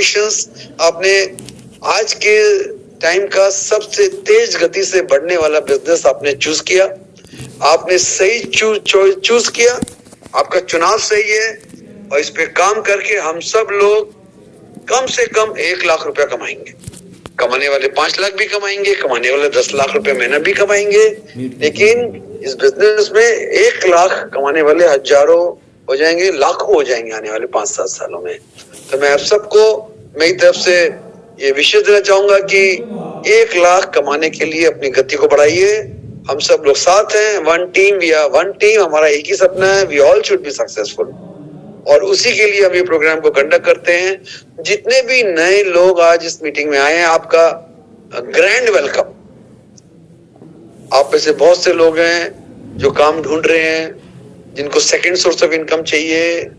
Congratulations, आपने आज के टाइम का सबसे तेज गति से बढ़ने वाला बिजनेस आपने चूज किया। आपने सही चूज किया, आपका चुनाव सही है और इस पे काम करके हम सब लोग कम से कम 1 लाख रुपया कमाएंगे। कमाने वाले 5 लाख भी कमाएंगे, कमाने वाले 10 लाख रुपए महीना भी कमाएंगे, लेकिन इस बिजनेस में 1 लाख कमाने वाले हजारों हो जाएंगे, लाखों हो जाएंगे आने वाले 5-7 सालों में। तो मैं आप सबको मेरी तरफ से ये विशेष देना चाहूंगा कि 1 लाख कमाने के लिए अपनी गति को बढ़ाइए। हम सब लोग साथ हैं, one team, we are one team. हमारा एक ही सपना है, we all should be successful, और उसी के लिए हम ये प्रोग्राम को कंडक्ट करते हैं। जितने भी नए लोग आज इस मीटिंग में आए हैं, आपका ग्रैंड वेलकम। आप में से बहुत से लोग हैं जो काम ढूंढ रहे हैं, जिनको सेकंड सोर्स ऑफ इनकम चाहिए,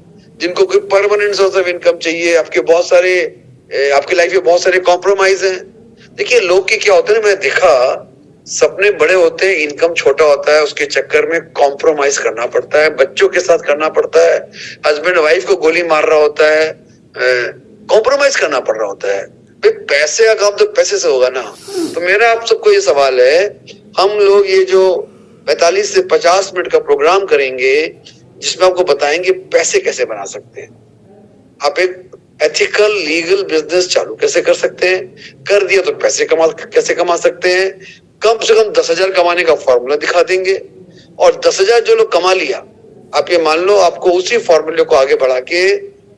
जिनको कोई परमानेंट सोर्स ऑफ इनकम चाहिए। आपकी लाइफ में बहुत सारे कॉम्प्रोमाइज हैं। देखिए, लोग के क्या होते हैं, मैंने देखा सपने बड़े होते हैं, इनकम छोटा होता है, उसके चक्कर में कॉम्प्रोमाइज करना पड़ता है, बच्चों के साथ करना पड़ता है, हस्बैंड वाइफ को गोली मार रहा होता है, कॉम्प्रोमाइज करना पड़ रहा होता है। भाई पैसे का काम तो पैसे से होगा ना। तो मेरा आप सबको ये सवाल है, हम लोग ये जो 45 से 50 मिनट का प्रोग्राम करेंगे जिसमें आपको बताएंगे पैसे कैसे बना सकते हैं, आप एक एथिकल लीगल बिजनेस चालू कैसे कर सकते हैं, कर दिया तो पैसे कैसे कमा सकते हैं, कम से कम 10,000 कमाने का फॉर्मूला दिखा देंगे। और 10,000 जो लोग कमा लिया, आप ये मान लो आपको उसी फॉर्मूले को आगे बढ़ा के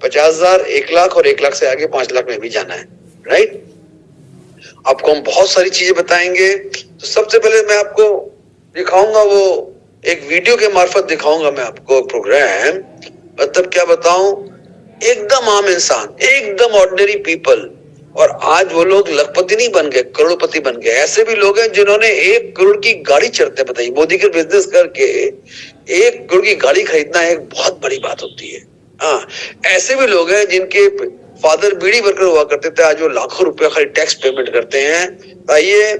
50,000, 1 लाख और 1 लाख से आगे 5 लाख में भी जाना है, राइट। आपको हम बहुत सारी चीजें बताएंगे। तो सबसे पहले मैं आपको दिखाऊंगा, वो एक वीडियो के मार्फत दिखाऊंगा मैं आपको प्रोग्राम। मतलब क्या बताऊं, एकदम आम इंसान, एकदम ऑर्डिनरी पीपल, और आज वो लोग लखपति नहीं बन गए, करोड़पति बन गए। ऐसे भी लोग हैं जिन्होंने 1 करोड़ की गाड़ी चढ़ते, बताइए, मोदी के बिजनेस करके 1 करोड़ की गाड़ी खरीदना एक बहुत बड़ी बात होती है। हाँ, ऐसे भी लोग हैं जिनके फादर बीड़ी वर्कर हुआ करते थे, आज वो लाखों रुपया खाली टैक्स पेमेंट करते हैं। आइए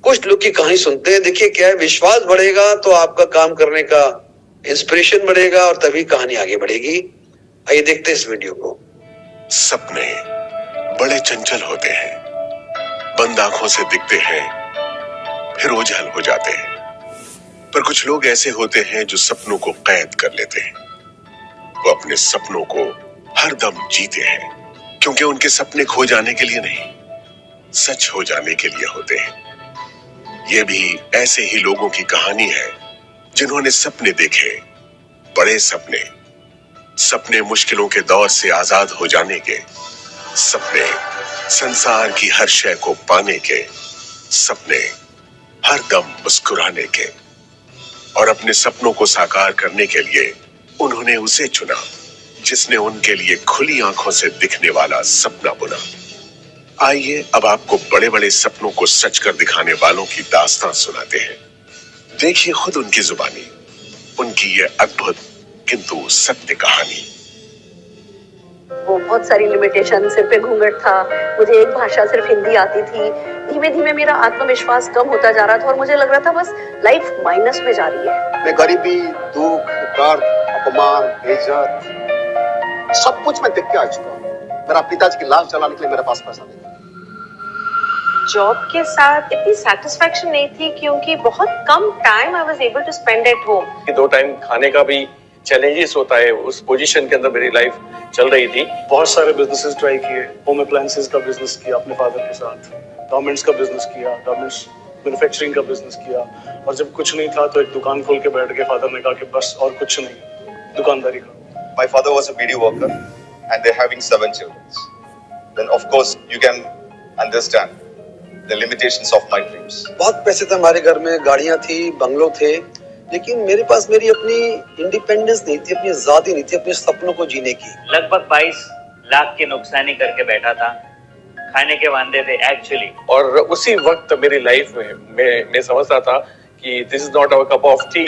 कुछ लोग की कहानी सुनते हैं। देखिए क्या है, विश्वास बढ़ेगा तो आपका काम करने का इंस्पिरेशन बढ़ेगा और तभी कहानी आगे बढ़ेगी। आइए देखते हैं इस वीडियो को। सपने बड़े चंचल होते हैं, बंद आंखों से दिखते हैं, फिर ओझल हो जाते हैं। पर कुछ लोग ऐसे होते हैं जो सपनों को कैद कर लेते हैं। वो अपने सपनों को हर दम जीते हैं, क्योंकि उनके सपने खो जाने के लिए नहीं, सच हो जाने के लिए होते हैं। ये भी ऐसे ही लोगों की कहानी है जिन्होंने सपने देखे, बड़े सपने, सपने मुश्किलों के दौर से आजाद हो जाने के, सपने संसार की हर शय को पाने के, सपने हर दम मुस्कुराने के। और अपने सपनों को साकार करने के लिए उन्होंने उसे चुना जिसने उनके लिए खुली आंखों से दिखने वाला सपना बुना। आइए अब आपको बड़े बड़े सपनों को सच कर दिखाने वालों की दास्तान सुनाते हैं। देखिए खुद उनकी जुबानी, उनकी ये अद्भुत किंतु सत्य कहानी। वो बहुत सारी लिमिटेशन, सिर पे घूंघट था, मुझे एक भाषा सिर्फ हिंदी आती थी। धीमे धीमे मेरा आत्मविश्वास कम होता जा रहा था और मुझे लग रहा था बस लाइफ माइनस में जा रही है। मैं गरीबी, दुख, दर्द, अपमान, बेइज्जत सब कुछ मैं देख के आ चुका हूँ। मेरा पिताजी की लाश जलाने के लिए मेरे पास पैसा नहीं। जॉब के साथ इतनी सेटिस्फैक्शन नहीं थी क्योंकि बहुत कम time I was able to spend at home. 2 time खाने का भी चैलेंजेस होता है, उस पोजीशन के अंदर मेरी लाइफ चल रही थी। बहुत सारे बिजनेसेस ट्राई किए, होम अप्लायंसेस का बिजनेस किया अपने फादर के साथ, गारमेंट्स का बिजनेस किया, गारमेंट्स मैन्युफैक्चरिंग का बिजनेस किया, और जब कुछ नहीं था तो एक दुकान खोल के बैठ गए। फादर ने कहा कि बस और कुछ नहीं, दुकानदारी करो। My father was a BD worker and they're having 7 children. Then of course you can understand the limitations of my dreams. बहुत पैसे थे हमारे घर में, गाड़ियां थी, बंगलो थे, लेकिन मेरे पास मेरी अपनी इंडिपेंडेंस नहीं थी, अपनी आजादी नहीं थी अपने सपनों को जीने की। लगभग 22 लाख की नुकसानी करके बैठा था, खाने के वांदे थे एक्चुअली। और उसी वक्त मेरी लाइफ में मैं समझता था कि this is not our cup of T.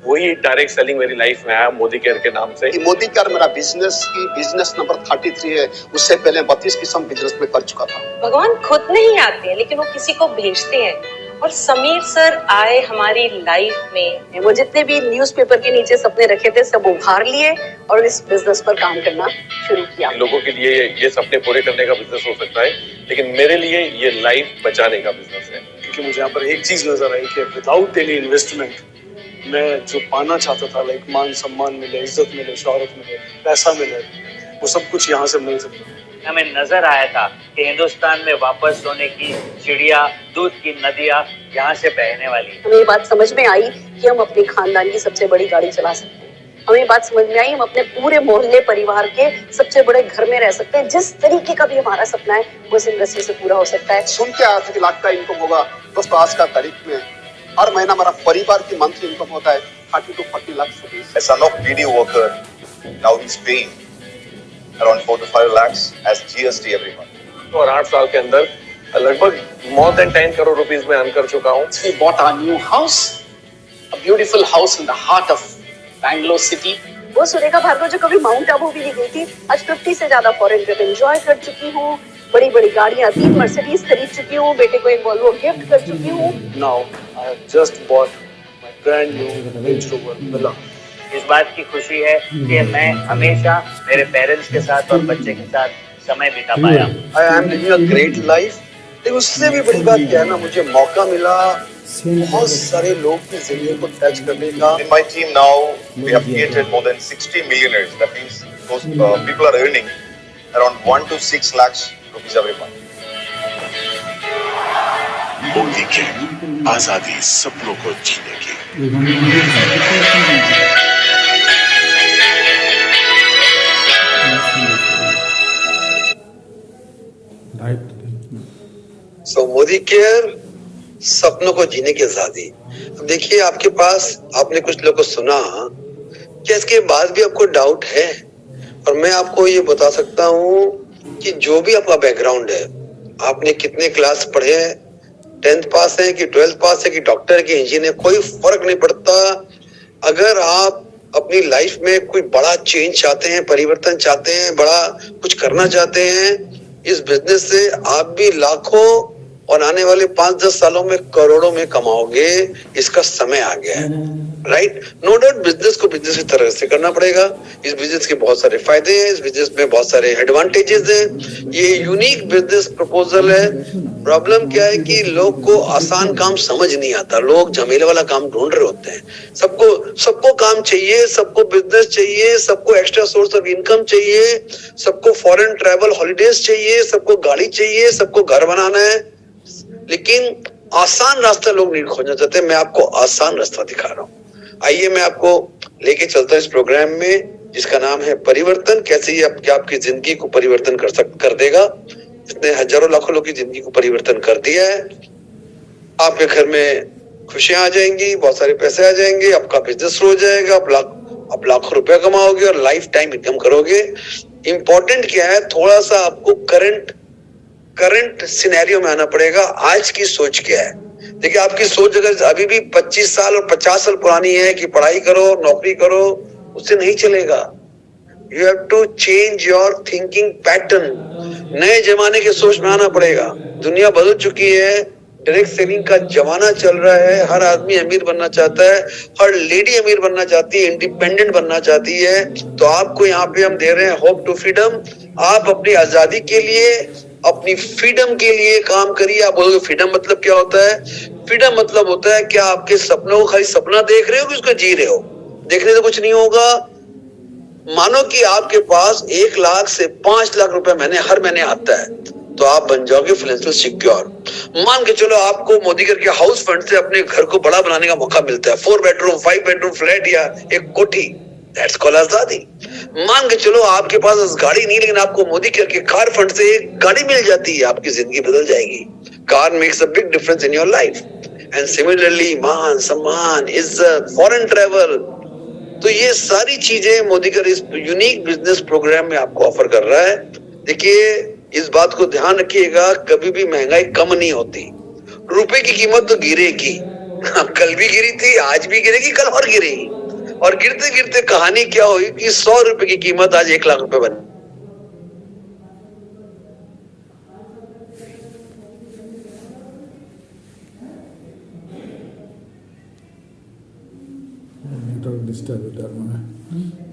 वही डायरेक्ट सेलिंग मेरी लाइफ में आया मोदी केयर के नाम से। मोदी केयर मेरा बिजनेस नंबर 33 है। उससे पहले 32 किस्म बिजनेस में कर चुका था। भगवान खुद नहीं आते हैं लेकिन वो किसी को भेजते हैं और समीर सर आए हमारी लाइफ में। वो जितने भी न्यूज़पेपर के नीचे सपने रखे थे सब उभार लिए और इस बिजनेस पर काम करना शुरू किया। लोगों के लिए ये सपने पूरे करने का बिजनेस हो सकता है, लेकिन मेरे लिए ये लाइफ बचाने का बिजनेस है। क्योंकि मुझे यहाँ पर एक चीज नजर आई कि विदाउट एनी इन्वेस्टमेंट मैं जो पाना चाहता था, लाइक मान सम्मान मिले, इज्जत मिले, शोहरत मिले, पैसा मिले, वो सब कुछ यहाँ से मिल सकता है। हमें नजर आया था कि हिंदुस्तान में वापस सोने की चिड़िया, दूध की नदियां यहाँ से बहने वाली है। हमें ये बात समझ में आई कि हम अपने खानदान की सबसे बड़ी गाड़ी चला सकते हैं। हमें ये बात समझ में आई हम अपने पूरे मोहल्ले परिवार के सबसे बड़े घर में रह सकते हैं। जिस तरीके का भी हमारा सपना है वो इस इंडस्ट्री से पूरा हो सकता है। सुन के आया था कि लाख का इनकम होगा। दोस्तों आज का तारीख में हर महीना हमारा परिवार की मंथली इनकम होता है 30 to 40 lakh rupees. A son of BD worker, now he's paying around 4 to 5 lakhs as GST every month. और 8 साल के अंदर लगभग more than 10 करोड़ रुपीस में अर्न कर चुका हूँ। We bought our new house, a beautiful house in the heart of Bangalore city. वो सुरेखा भार्गव जो कभी माउंट आबू भी नहीं गई थी, आज 50 से ज्यादा फॉरेन ट्रिप एंजॉय कर चुकी हूँ। बड़ी बड़ी गाड़ियाँ, 3 मर्सिडीज खरीद चुकी हूँ। बेटे को एक वॉल्वो गिफ्ट कर चुकी हूँ। Now I have just bought my brand new Range Rover Villa. इस बात की खुशी है कि मैं हमेशा मेरे पेरेंट्स के साथ और बच्चे के साथ समय बिता पाया। I am living a great life. लेकिन उससे भी बड़ी बात क्या है ना, मुझे मौका मिला बहुत सारे लोग की जिंदगी को टच करने का। In my team now, we have created more than 60 millionaires. That means those people are earning around 1 to 6 lakhs rupees every month. Modi के आजादी सपनों को जीने की। सो मोदी केयर, सपनों को जीने की आजादी। अब देखिए आपके पास, आपने कुछ लोगों को सुना, क्या इसके बाद भी आपको डाउट है? और मैं आपको ये बता सकता हूँ कि जो भी आपका बैकग्राउंड है, आपने कितने क्लास पढ़े हैं, 10th पास है कि 12th पास है कि डॉक्टर के इंजीनियर, कोई फर्क नहीं पड़ता। अगर आप अपनी लाइफ में कोई बड़ा चेंज चाहते हैं, परिवर्तन चाहते हैं, बड़ा कुछ करना चाहते हैं, इस बिजनेस से आप भी लाखों और आने वाले 5-10 सालों में करोड़ों में कमाओगे। इसका समय आ गया है, राइट? नो डाउट बिजनेस को बिजनेस की तरह से करना पड़ेगा। इस बिजनेस के बहुत सारे फायदे हैं, इस बिजनेस में बहुत सारे एडवांटेजेस हैं। ये यूनिक बिजनेस प्रपोजल है। प्रॉब्लम क्या है कि लोग को आसान काम समझ नहीं आता, लोग झमेले वाला काम ढूंढ रहे होते हैं। सबको काम चाहिए, सबको बिजनेस चाहिए, सबको एक्स्ट्रा सोर्स ऑफ इनकम चाहिए, सबको फॉरेन ट्रैवल हॉलीडेज चाहिए, सबको गाड़ी चाहिए, सबको घर बनाना है। लेकिन आसान रास्ता लोग नहीं खोजना चाहते। मैं आपको आसान रास्ता दिखा रहा हूँ। आइए मैं आपको लेके चलता हूँ इस प्रोग्राम में जिसका नाम है परिवर्तन। कैसे ये आपकी जिंदगी को परिवर्तन कर देगा। इसने हजारों लाखों लोगों की जिंदगी को परिवर्तन कर दिया है। आपके घर में खुशियां आ जाएंगी, बहुत सारे पैसे आ जाएंगे, आपका बिजनेस शुरू हो जाएगा, आप लाखों रुपया कमाओगे और लाइफ टाइम इनकम करोगे। इंपॉर्टेंट क्या है, थोड़ा सा आपको करंट सिनेरियो में आना पड़ेगा। आज की सोच क्या है? देखिए आपकी सोच अगर अभी भी 25 साल और 50 साल पुरानी है कि पढ़ाई करो, नौकरी करो, उससे नहीं चलेगा। You have to change your thinking pattern. नए जमाने के सोच में आना पड़ेगा। दुनिया बदल चुकी है, डायरेक्ट सेलिंग का जमाना चल रहा है। हर आदमी अमीर बनना चाहता है, हर लेडी अमीर बनना चाहती है, इंडिपेंडेंट बनना चाहती है। तो आपको यहाँ पे हम दे रहे हैं होप टू फ्रीडम। आप अपनी आजादी के लिए, अपनी फ्रीडम के लिए काम करिए। आप बोलोगे फ्रीडम मतलब क्या होता है? फ्रीडम मतलब होता है क्या आपके सपनों को खाली सपना देख रहे हो कि उसको जी रहे हो? देखने से कुछ नहीं होगा। मानो कि आपके पास 1 लाख से 5 लाख रुपए हर महीने आता है, तो आप बन जाओगे फाइनेंशियल सिक्योर। मान के चलो आपको मोदी के हाउस फंड से अपने घर को बड़ा बनाने का मौका मिलता है, 4 बेडरूम 5 बेडरूम फ्लैट या एक कोठी, दैट्स कॉल्ड आजादी। मान के चलो आपके पास गाड़ी नहीं, लेकिन आपको मोदी के कार फंड से एक गाड़ी मिल जाती है, आपकी जिंदगी बदल जाएगी। Car makes a big difference in your life. And similarly मान सम्मान, इज्जत, फॉरेन ट्रैवल, तो ये सारी चीजें मोदी का इस यूनिक बिजनेस प्रोग्राम में आपको ऑफर कर रहा है। देखिए इस बात को ध्यान रखिएगा, कभी भी महंगाई कम नहीं होती। रुपए की कीमत तो गिरेगी, कल भी गिरी थी, आज भी गिरेगी, कल और गिरेगी। और गिरते गिरते कहानी क्या हुई कि 100 रुपए की कीमत आज 1 लाख रुपए बनी। डिस्ट्रीब्यूटर मैंने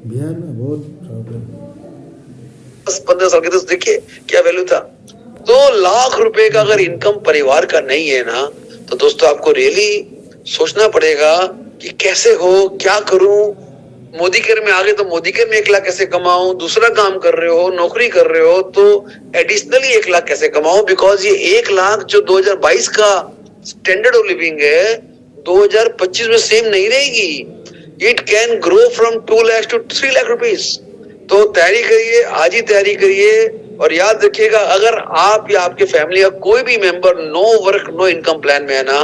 बिहार में बहुत प्रॉब्लम। 10-15 साल के तो देखिए क्या वैल्यू था। 2 लाख रुपए का अगर इनकम परिवार का नहीं है ना, तो दोस्तों आपको रियली सोचना पड़ेगा कि कैसे हो, क्या करूं। मोदी केयर में आ गए तो मोदी केयर में 1 लाख कैसे कमाऊं, दूसरा काम कर रहे हो, नौकरी कर रहे हो तो एडिशनली 1 लाख कैसे कमाऊं। बिकॉज ये 1 लाख जो 2022 का स्टैंडर्ड ऑफ लिविंग है 2025 में सेम नहीं रहेगी। It can grow from 2 lakh to 3 lakh rupees. तो तैयारी करिए, आज ही तैयारी करिए और याद रखिएगा अगर आप या आपके फैमिली का कोई भी member no work no income plan में है ना,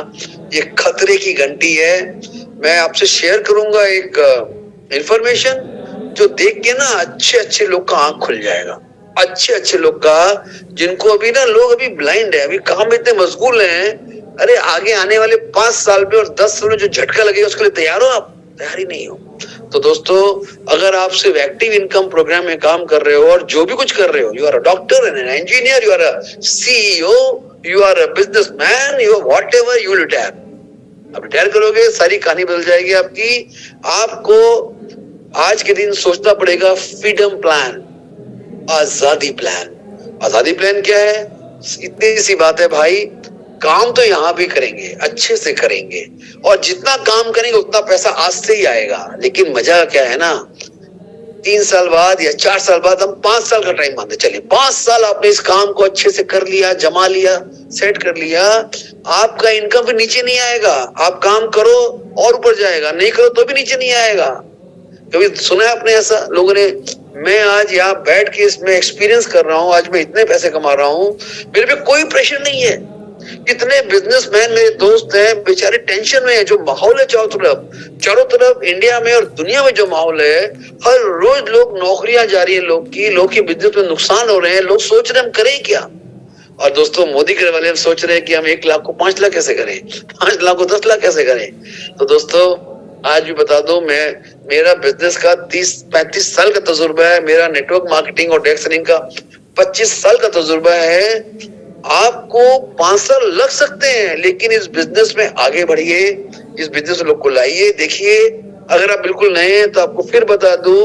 ये खतरे की घंटी है। मैं आपसे शेयर करूंगा एक इंफॉर्मेशन जो देख के ना अच्छे लोग का आंख खुल जाएगा। अच्छे लोग का, जिनको अभी ना लोग अभी ब्लाइंड है, अभी काम में इतने मशगूल हैं। अरे आगे आने वाले 5 साल में और 10 साल में जो झटका लगेगा उसके लिए तैयार हो आप? तैयार ही नहीं हो। तो दोस्तों अगर आप सिर्फ एक्टिव इनकम प्रोग्राम में काम कर रहे हो और जो भी कुछ कर रहे हो, you are a doctor and an engineer, you are a CEO, you are a businessman, you whatever, you will retire. अब रिटायर करोगे सारी कहानी बदल जाएगी आपकी। आपको आज के दिन सोचना पड़ेगा फ्रीडम प्लान, आजादी प्लान। आजादी प्लान क्या है? इतनी सी बात है भाई, काम तो यहां भी करेंगे, अच्छे से करेंगे और जितना काम करेंगे उतना पैसा आज से ही आएगा। लेकिन मजा क्या है ना, 3 साल बाद या 4 साल बाद, हम 5 साल का टाइम मानते चलिए, 5 साल आपने इस काम को अच्छे से कर लिया, जमा लिया, सेट कर लिया, आपका इनकम फिर नीचे नहीं आएगा। आप काम करो और ऊपर जाएगा, नहीं करो तो भी नीचे नहीं आएगा। कभी सुना है आपने ऐसा लोगों ने? मैं आज यहाँ बैठ के इसमें एक्सपीरियंस कर रहा हूँ, आज मैं इतने पैसे कमा रहा हूँ, मेरे पे कोई प्रेशर नहीं है। कितने बिजनेसमैन मेरे दोस्त हैं बेचारे टेंशन में है। जो माहौल है चारों तरफ इंडिया में और दुनिया में जो माहौल है, हर रोज लोग नौकरियां जा रही है, लोग के बिजनेस में नुकसान हो रहे हैं। लोग सोच रहे हैं हम करें क्या। और दोस्तों मोदी के वाले सोच रहे हैं कि हम 1 लाख को 5 लाख कैसे करें, 5 लाख को 10 लाख कैसे करें। तो दोस्तों आज भी बता दो, मेरा बिजनेस का 30-35 साल का तजुर्बा है, मेरा नेटवर्क मार्केटिंग और डायरेक्ट सेलिंग का 25 साल का तजुर्बा है। आपको 5 साल लग सकते हैं, लेकिन इस बिजनेस में आगे बढ़िए, इस बिजनेस में लोग को लाइए। देखिए अगर आप बिल्कुल नए हैं तो आपको फिर बता दूं,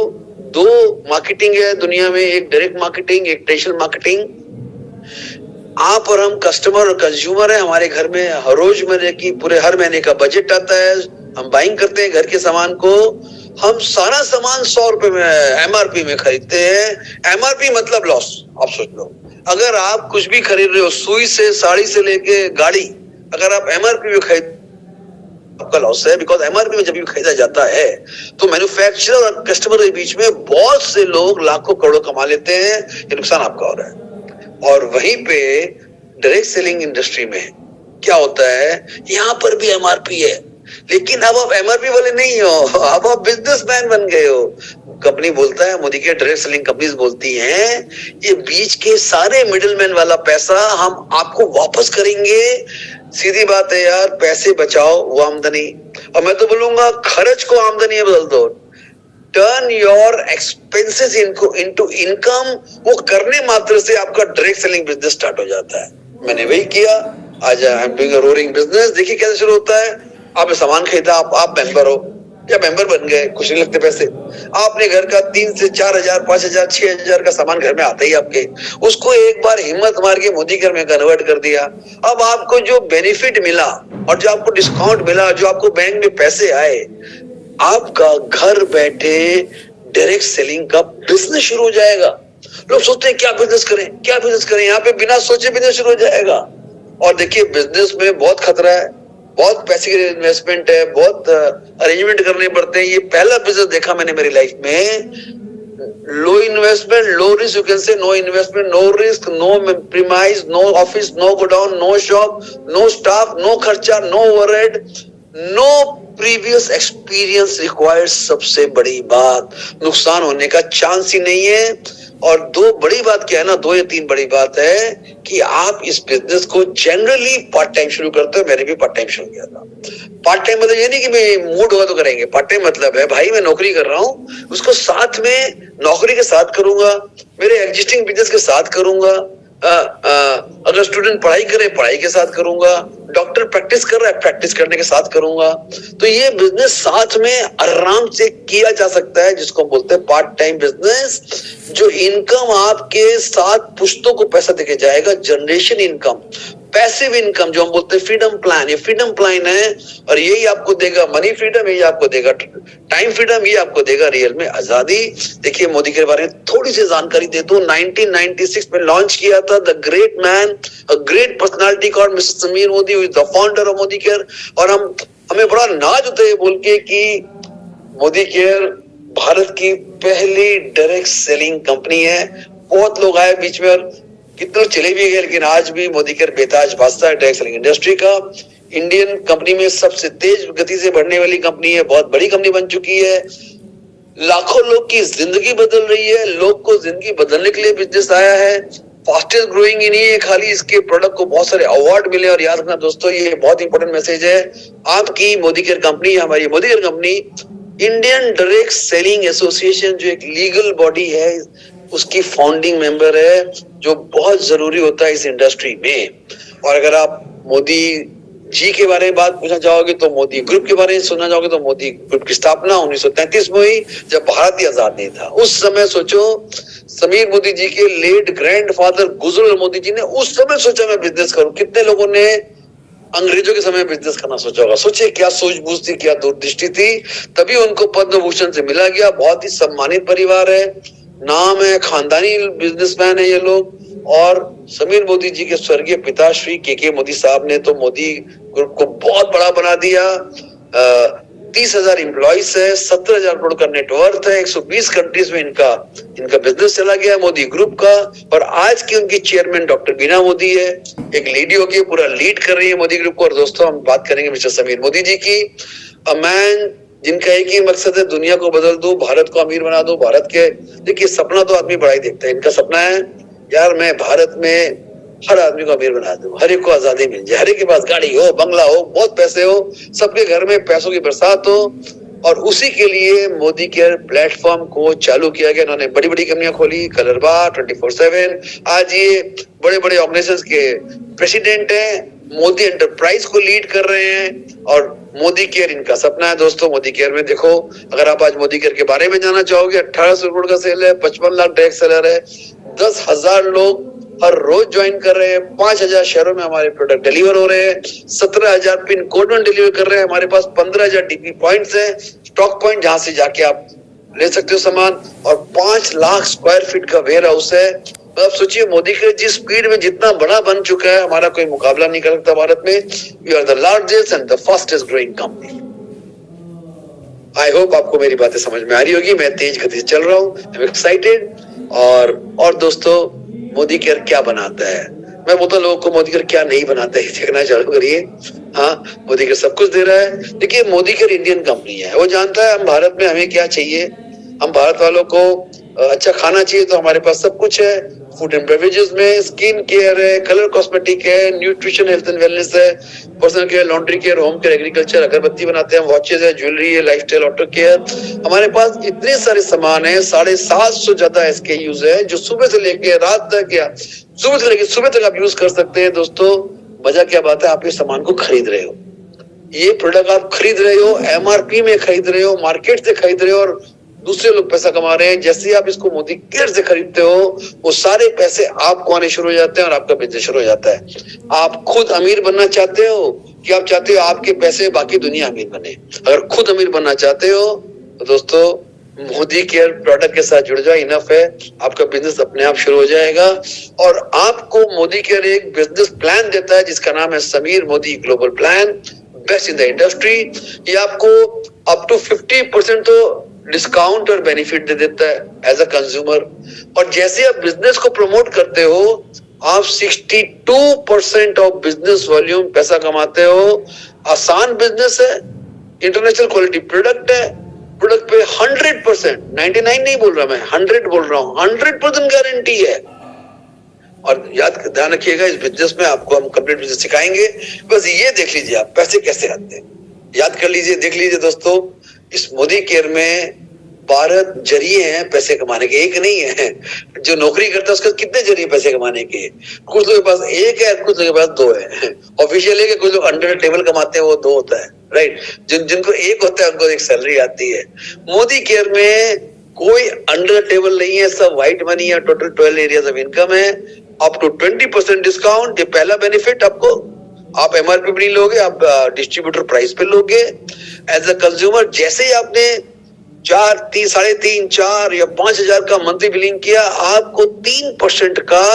2 मार्केटिंग है दुनिया में, एक डायरेक्ट मार्केटिंग, एक ट्रेडिशनल मार्केटिंग। आप और हम कस्टमर और कंज्यूमर है। हमारे घर में हर रोजमर्रा की पूरे हर महीने का बजट आता है, हम बाइंग करते हैं घर के सामान को। हम सारा सामान 100 रुपए में MRP में खरीदते हैं। MRP मतलब लॉस। आप सोच लो, अगर आप कुछ भी खरीद रहे हो, सुई से साड़ी से लेके गाड़ी, अगर आप MRP में खरीद, आपका लॉस है। बिकॉज MRP में जब भी खरीदा जाता है तो मैन्युफैक्चरर और कस्टमर के बीच में बहुत से लोग लाखों करोड़ों कमा लेते हैं, ये नुकसान आपका हो रहा है। और वहीं पे डायरेक्ट सेलिंग इंडस्ट्री में क्या होता है, यहाँ पर भी MRP है, लेकिन अब आप MRP वाले नहीं हो, अब आप बिजनेसमैन बन गए हो। कंपनी बोलता है, मोदी के डायरेक्ट सेलिंग कंपनीज बोलती हैं, ये बीच के सारे मिडिलमैन वाला पैसा हम आपको वापस करेंगे। सीधी बात है यार, पैसे बचाओ वो आमदनी, और मैं तो बोलूंगा खर्च को आमदनी में बदल दो। Turn your expenses into income. वो करने मात्र से आपका डायरेक्ट सेलिंग बिजनेस स्टार्ट हो जाता है। मैंने वही किया। आज I am doing a roaring business. देखिए कैसे शुरू होता है। आपने सामान खरीदा, आप मेंबर हो या मेंबर बन गए, कुछ नहीं लगते पैसे। आपने घर का 3 से 4 हजार, 5 हजार, 6 हजार का सामान घर में आता ही आपके, उसको एक बार हिम्मत मार के मोदी केयर में कन्वर्ट कर दिया। अब आपको जो बेनिफिट मिला और जो आपको डिस्काउंट मिला, जो आपको बैंक में पैसे आए, आपका घर बैठे डायरेक्ट सेलिंग का बिजनेस शुरू हो जाएगा। लोग सोचते हैं क्या बिजनेस करें, यहाँ पे बिना सोचे बिजनेस शुरू हो जाएगा। और देखिए बिजनेस में बहुत खतरा है, बहुत पैसे की इन्वेस्टमेंट है, बहुत अरेंजमेंट करने पड़ते हैं। ये पहला बिजनेस देखा मैंने मेरी लाइफ में। Low investment, low risk, you can say no investment, no risk, no premise, no office, no godown, no shop, no staff, no खर्चा, no overhead, no previous experience required. सबसे बड़ी बात, नुकसान होने का चांस ही नहीं है। और 2 बड़ी बात क्या है ना, 2 या 3 बड़ी बात है कि आप इस बिजनेस को जनरली पार्ट टाइम शुरू करते हो। मैंने भी पार्ट टाइम शुरू किया था। पार्ट टाइम मतलब ये नहीं कि मैं मूड होगा तो करेंगे। पार्ट टाइम मतलब है भाई मैं नौकरी कर रहा हूँ, उसको साथ में नौकरी के साथ करूंगा, मेरे एग्जिस्टिंग बिजनेस के साथ करूंगा। अगर अगर स्टूडेंट पढ़ाई करे, पढ़ाई के साथ करूंगा, डॉक्टर प्रैक्टिस कर रहा है, प्रैक्टिस करने के साथ करूंगा। तो ये बिजनेस साथ में आराम से किया जा सकता है, जिसको बोलते हैं पार्ट टाइम बिजनेस, जो इनकम आपके साथ पुश्तों को पैसा देके जाएगा, जनरेशन इनकम, पैसिव इनकम, जो हम बोलते हैं फ्रीडम प्लान। ये फ्रीडम प्लान है और यही आपको देगा मनी फ्रीडम, यही आपको देगा टाइम फ्रीडम, ये आपको देगा रियल में आजादी। देखिए मोदी के बारे में थोड़ी सी जानकारी दे दूं। 1996 में लॉन्च किया था the great man, a great personality called mister Sameer Modi, who is the founder of Modi care. और हमें बड़ा नाज होता है बोल के कि मोदी केयर भारत की पहली डायरेक्ट सेलिंग कंपनी है। बहुत लोग आए बीच में और कितने चले भी गए, लेकिन आज भी मोदी केयर बेताज बादशाह है डायरेक्ट सेलिंग इंडस्ट्री का। इंडियन कंपनी में सबसे तेज गति से बढ़ने वाली कंपनी है, बहुत बड़ी कंपनी बन चुकी है, लाखों लोग की जिंदगी बदल रही है, लोग को जिंदगी बदलने के लिए बिजनेस आया है, फास्टेस्ट ग्रोइंग ही नहीं है, खाली इसके प्रोडक्ट को बहुत सारे अवार्ड मिले। और याद रखना दोस्तों, ये बहुत इंपॉर्टेंट मैसेज है, आपकी मोदी केयर कंपनी, हमारी Modi care company Indian direct selling association, जो एक लीगल बॉडी है, उसकी फाउंडिंग मेंबर है, जो बहुत जरूरी होता है इस इंडस्ट्री में। और अगर आप मोदी जी के बारे में बात पूछना चाहोगे तो मोदी ग्रुप के बारे में सुनना चाहोगे तो मोदी ग्रुप की स्थापना 1933 में हुई, जब भारत ही आजाद नहीं था। उस समय सोचो, समीर मोदी जी के लेट ग्रैंडफादर गुजरलाल मोदी जी ने उस समय सोचा मैं बिजनेस करूं। कितने लोगों ने अंग्रेजों के समय बिजनेस करना सोचा होगा? सोचिए क्या सूझबूझ थी, क्या दूरदृष्टि थी, तभी उनको पद्म भूषण से मिला गया। बहुत ही सम्मानित परिवार है, नाम है, खानदानी बिजनेसमैन है ये लोग। और समीर मोदी जी के स्वर्गीय पिता श्री के मोदी साहब ने तो मोदी ग्रुप को बहुत बड़ा बना दिया। 30,000 एम्प्लॉइज है, 17,000 करोड़ का नेटवर्थ है, 120 कंट्रीज में इनका बिजनेस चला गया मोदी ग्रुप का। और आज की उनकी चेयरमैन डॉक्टर बीना मोदी है, एक लेडी होके पूरा लीड कर रही है मोदी ग्रुप को। और दोस्तों हम बात करेंगे मिस्टर समीर मोदी जी की, अ मैन जिनका एक ही मकसद है, दुनिया को बदल दूं, भारत को अमीर बना दूं। भारत के, देखिए सपना तो आदमी बड़ा ही देखता है, इनका सपना है यार मैं भारत में हर आदमी को अमीर बना दूं, हर एक को आजादी मिल जाए, हर एक के पास गाड़ी हो, बंगला हो, बहुत पैसे हो, सबके घर में पैसों की बरसात हो। और उसी के लिए मोदी केयर प्लेटफॉर्म को चालू किया गया। इन्होंने बड़ी बड़ी कंपनियां खोली, कलरबा, 24/7। आज ये बड़े बड़े ऑर्गेनाइजेशंस के प्रेसिडेंट हैं, मोदी एंटरप्राइज को लीड कर रहे हैं। और मोदी केयर इनका सपना है दोस्तों। मोदी केयर में देखो, अगर आप आज मोदी केयर के बारे में जानना चाहोगे, 1800 करोड़ का सेल है, 55 लाख डायरेक्ट सेलर है, 10,000 लोग हर रोज ज्वाइन कर रहे हैं, 5,000 शहरों में हमारे प्रोडक्ट डिलीवर हो रहे हैं, 17,000 पिन कोड में डिलीवर कर रहे हैं। हमारे पास 15,000 डीपी पॉइंट्स हैं, स्टॉक पॉइंट, जहां से जाके आप ले सकते हो सामान। और 5 लाख स्क्वायर फीट का वेयर हाउस है। तो आप सोचिए मोदी केयर जिस स्पीड में जितना बड़ा बन चुका है, हमारा कोई मुकाबला नहीं कर सकता भारत में। We are the largest and the fastest growing company. I hope आपको मेरी बातें समझ में आ रही होगी। मैं तेज गति से चल रहा हूँ, आई एम एक्साइटेड। और दोस्तों, मोदी केयर क्या बनाता है? मैं बोलता लोगों को मोदी केयर क्या नहीं बनाता है, देखना चालू करिए। हाँ, मोदी केयर सब कुछ दे रहा है। देखिए मोदी केयर इंडियन कंपनी है, वो जानता है हम भारत में हमें क्या चाहिए। हम भारत वालों को अच्छा खाना चाहिए, तो हमारे पास सब कुछ है। फूड एंड बेवरेजेस में स्किन केयर है, कलर कॉस्मेटिक है, न्यूट्रिशन, हेल्थ एंड वेलनेस है, personal care, laundry care, home care, agriculture, अगरबत्ती बनाते हैं, वॉचेज है, ज्वेलरी है, लाइफस्टाइल, ऑटो केयर। हमारे पास इतने सारे सामान है, 750 ज्यादा SKUs है, जो सुबह से लेके रात तक या सुबह से लेके सुबह तक आप यूज कर सकते हैं। दोस्तों मजा क्या बात है, आप इस सामान को खरीद रहे हो, ये प्रोडक्ट आप खरीद रहे हो, MRP में खरीद रहे हो, मार्केट से खरीद रहे हो, और दूसरे लोग पैसा कमा रहे हैं। जैसे आप इसको मोदी केयर से खरीदते हो, वो सारे पैसे आपको आने शुरू हो जाते हैं और आपका बिजनेस शुरू हो जाता है। आप खुद अमीर बनना चाहते हो कि आप चाहते हो आपके पैसे बाकी दुनिया अमीर बने? अगर खुद अमीर बनना चाहते हो तो दोस्तों मोदी केयर प्रोडक्ट के साथ जुड़ जाओ, इनफ है, आपका बिजनेस अपने आप शुरू हो जाएगा। और आपको मोदी केयर एक बिजनेस प्लान देता है जिसका नाम है Sameer Modi global plan, best in the industry. ये आपको अप टू 50% तो डिस्काउंट और बेनिफिट दे देता है एज अ कंज्यूमर। और जैसे आप बिजनेस को प्रमोट करते हो, आप 62% ऑफ बिजनेस वॉल्यूम पैसा कमाते हो। आसान बिजनेस है, इंटरनेशनल क्वालिटी प्रोडक्ट है, प्रोडक्ट पे 100%, 99 नहीं बोल रहा मैं, 100 बोल रहा हूँ, 100% गारंटी है। और ध्यान रखिएगा, इस बिजनेस में आपको हम कंप्लीट बिजनेस सिखाएंगे। बस ये देख लीजिए आप पैसे कैसे आते हैं, याद कर लीजिए, देख लीजिए दोस्तों, इस मोदी केयर में 12 जरिए हैं पैसे कमाने के, एक नहीं है। जो नौकरी करता है उसके कितने जरिए पैसे कमाने के, कुछ लोगों के पास एक है, कुछ लोगों के पास 2 है। ऑफिशियल है कि कुछ लोग अंडर टेबल कमाते हैं, वो 2 होता है, राइट। जिनको एक होता है उनको एक सैलरी आती है। मोदी केयर में कोई अंडर टेबल नहीं है, सब व्हाइट मनी है। टोटल 12 एरियाज ऑफ इनकम है, अप टू 20% डिस्काउंट। ये पहला बेनिफिट आपको, आप एमआरपी भी नहीं लोगे, आप डिस्ट्रीब्यूटर प्राइस पे लोगे। एज अ कंज्यूमर जैसे ही आपने 4, 3, 3.5, 4 या 5,000 का मंथली बिलिंग किया, आपको 3% का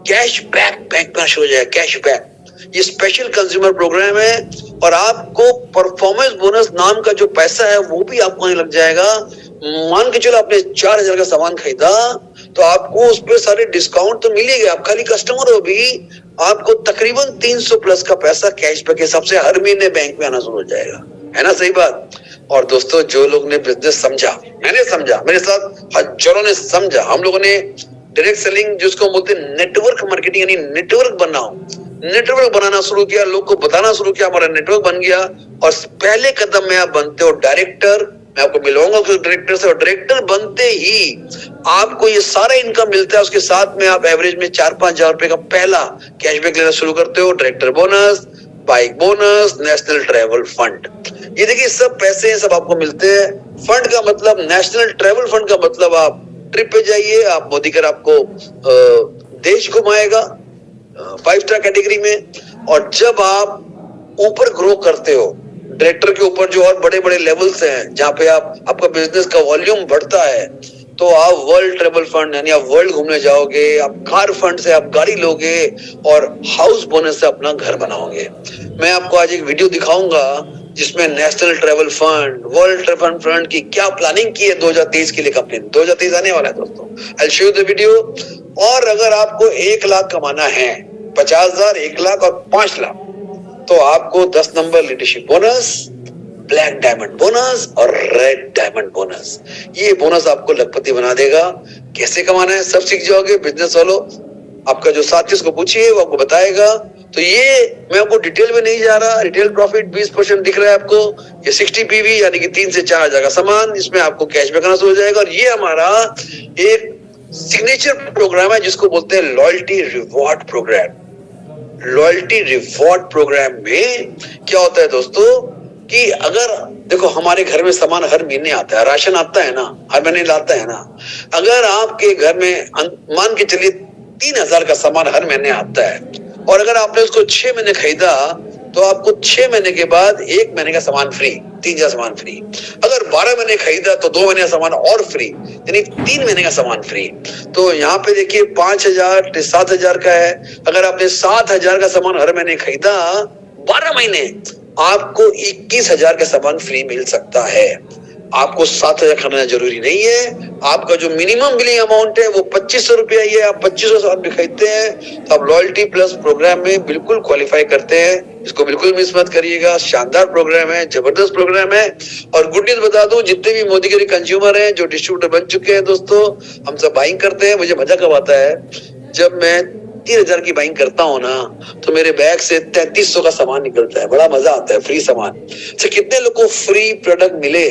कैश बैक बैंक में शुरू हो जाएगा। कैश बैक ये स्पेशल कंज्यूमर प्रोग्राम है, और आपको परफॉर्मेंस बोनस नाम का जो पैसा है वो भी आपको लग जाएगा। मान के चलो आपने 4,000 का सामान खरीदा तो आपको उस पर सारे डिस्काउंट तो मिलेगा। आप खाली कस्टमर हो भी, आपको तकरीबन 300 प्लस का पैसा कैशबैक के हिसाब से हर महीने बैंक में आना शुरू हो जाएगा, है ना? सही बात। और दोस्तों, जो लोग ने बिजनेस समझा, मैंने समझा, मेरे साथ हजारों ने समझा, हम लोगों ने डायरेक्ट सेलिंग जिसको बोलते हैं नेटवर्क मार्केटिंग, यानी नेटवर्क बनाओ, नेटवर्क बनाना शुरू किया, लोग को बताना शुरू किया, हमारा नेटवर्क बन गया। और पहले कदम में आप बनते हो डायरेक्टर। मैं आपको मिलवाऊंगा कुछ डायरेक्टर से, और डायरेक्टर बनते ही आपको ये सारा इनकम मिलता है। उसके साथ में आप एवरेज में 4-5 हजार रुपए का पहला कैशबैक लेना शुरू करते हो। Director bonus, bike bonus, national travel fund, ये देखिए सब पैसे सब आपको मिलते हैं। फंड का मतलब, नेशनल ट्रैवल फंड का मतलब आप ट्रिप पे जाइए, आप मोदी कर आपको देश घुमाएगा 5 स्टार कैटेगरी में। और जब आप ऊपर ग्रो करते हो, डायरेक्टर के ऊपर जो और बड़े बड़े लेवल्स हैं जहाँ पे आपका बिजनेस का वॉल्यूम बढ़ता है, तो आप वर्ल्ड ट्रैवल फंड यानी आप वर्ल्ड घूमने जाओगे, आप कार फंड से आप गाड़ी लोगे, और हाउस बोनस से अपना घर बनाओगे। मैं आपको आज एक वीडियो दिखाऊंगा जिसमें national travel fund, world travel fund की क्या प्लानिंग की है 2023 के लिए कंपनी ने। 2023 आने वाला है दोस्तों, I show you the video. और अगर आपको 1 लाख कमाना है, 50,000, 1 लाख और 5 लाख, तो आपको 10 number leadership bonus, black diamond bonus और रेड डायमंड बोनस, ये बोनस आपको लखपति बना देगा। कैसे कमाना है सब सीख जाओगे। बिजनेस वालों, आपका जो साथी उसको पूछिए, वो आपको बताएगा। तो ये मैं आपको डिटेल में नहीं जा रहा। रिटेल प्रॉफिट 20% दिख रहा है आपको। ये 60 पीवी यानी कि 3 से 4 हजार का सामान, इसमें आपको कैशबैक आना शुरू हो जाएगा। और ये हमारा एक सिग्नेचर प्रोग्राम है जिसको बोलते हैं loyalty reward programme. Loyalty reward programme में क्या होता है दोस्तों कि अगर देखो हमारे घर में सामान हर महीने आता है, राशन आता है ना, हर महीने लाता है ना। अगर आपके घर में मान के चलिए 3,000 का सामान हर महीने आता है, और अगर आपने उसको 6 महीने खरीदा, तो आपको 6 महीने के बाद 1 महीने का सामान फ्री, 3,000 सामान फ्री। अगर 12 महीने खरीदा तो 2 महीने का सामान और फ्री, यानी 3 महीने का सामान फ्री। तो यहाँ पे देखिए 5,000 7,000 का है। अगर आपने 7,000 का सामान हर महीने खरीदा 12 महीने, आपको 21,000 का सामान फ्री मिल सकता है। आपको 7,000 खरीदना जरूरी नहीं है। आपका जो मिनिमम बिलिंग अमाउंट है वो 2,500 रुपया ही है। आप 2,500 सामान भी खरीदते हैं तो आप लॉयल्टी प्लस प्रोग्राम में बिल्कुल क्वालिफाई करते हैं। इसको बिल्कुल मिस मत करिएगा। शानदार प्रोग्राम है, जबरदस्त प्रोग्राम है। और गुड न्यूज बता दूं, जितने भी मोदी के कंज्यूमर हैं जो डिस्ट्रीब्यूटर बन चुके हैं दोस्तों, हम सब बाइंग करते हैं। मुझे मजा कब आता है जब मैं 3,000 की बाइंग करता हूँ ना, तो मेरे बैग से 3,300 का सामान निकलता है। बड़ा मजा आता है, फ्री सामान से। कितने लोग को फ्री प्रोडक्ट मिले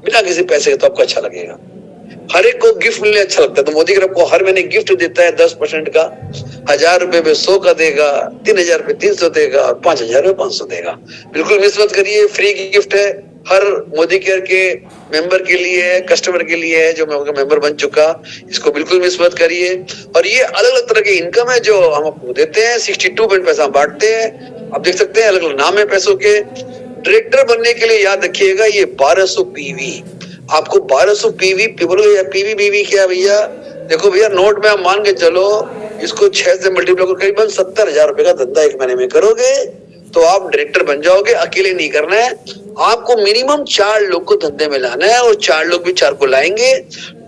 बिना किसी पैसे के, तो आपको अच्छा लगेगा। हर एक को गिफ्ट मिलने अच्छा लगता है। तो मोदी आपको हर महीने गिफ्ट देता है 10% का। 1,000 रुपए में 100 का देगा, 3,000 पे 300 देगा, और 5,000 में 500 देगा। बिल्कुल मिस मत करिए, फ्री की गिफ्ट है। हर मोदी केयर के मेंबर के लिए है, कस्टमर के लिए है जो मेंबर बन चुका। इसको बिल्कुल मिस मत करिए। और ये अलग अलग तरह के इनकम है जो हम आपको देते हैं। 62 पैसा हम बांटते हैं। आप देख सकते हैं अलग अलग नाम है पैसों के। डायरेक्टर बनने के लिए याद रखिएगा ये 1200 पीवी, आपको 1200 पीवी पीवी बीवी क्या भैया? देखो भैया, नोट में आप मान के चलो, इसको 6 से मल्टीप्लाई कर करीबन 70,000 रुपए का धंधा 1 महीने में करोगे तो आप डायरेक्टर बन जाओगे। अकेले नहीं करना है, आपको मिनिमम 4 लोग को धंधे में लाना है, और 4 लोग भी 4 को लाएंगे।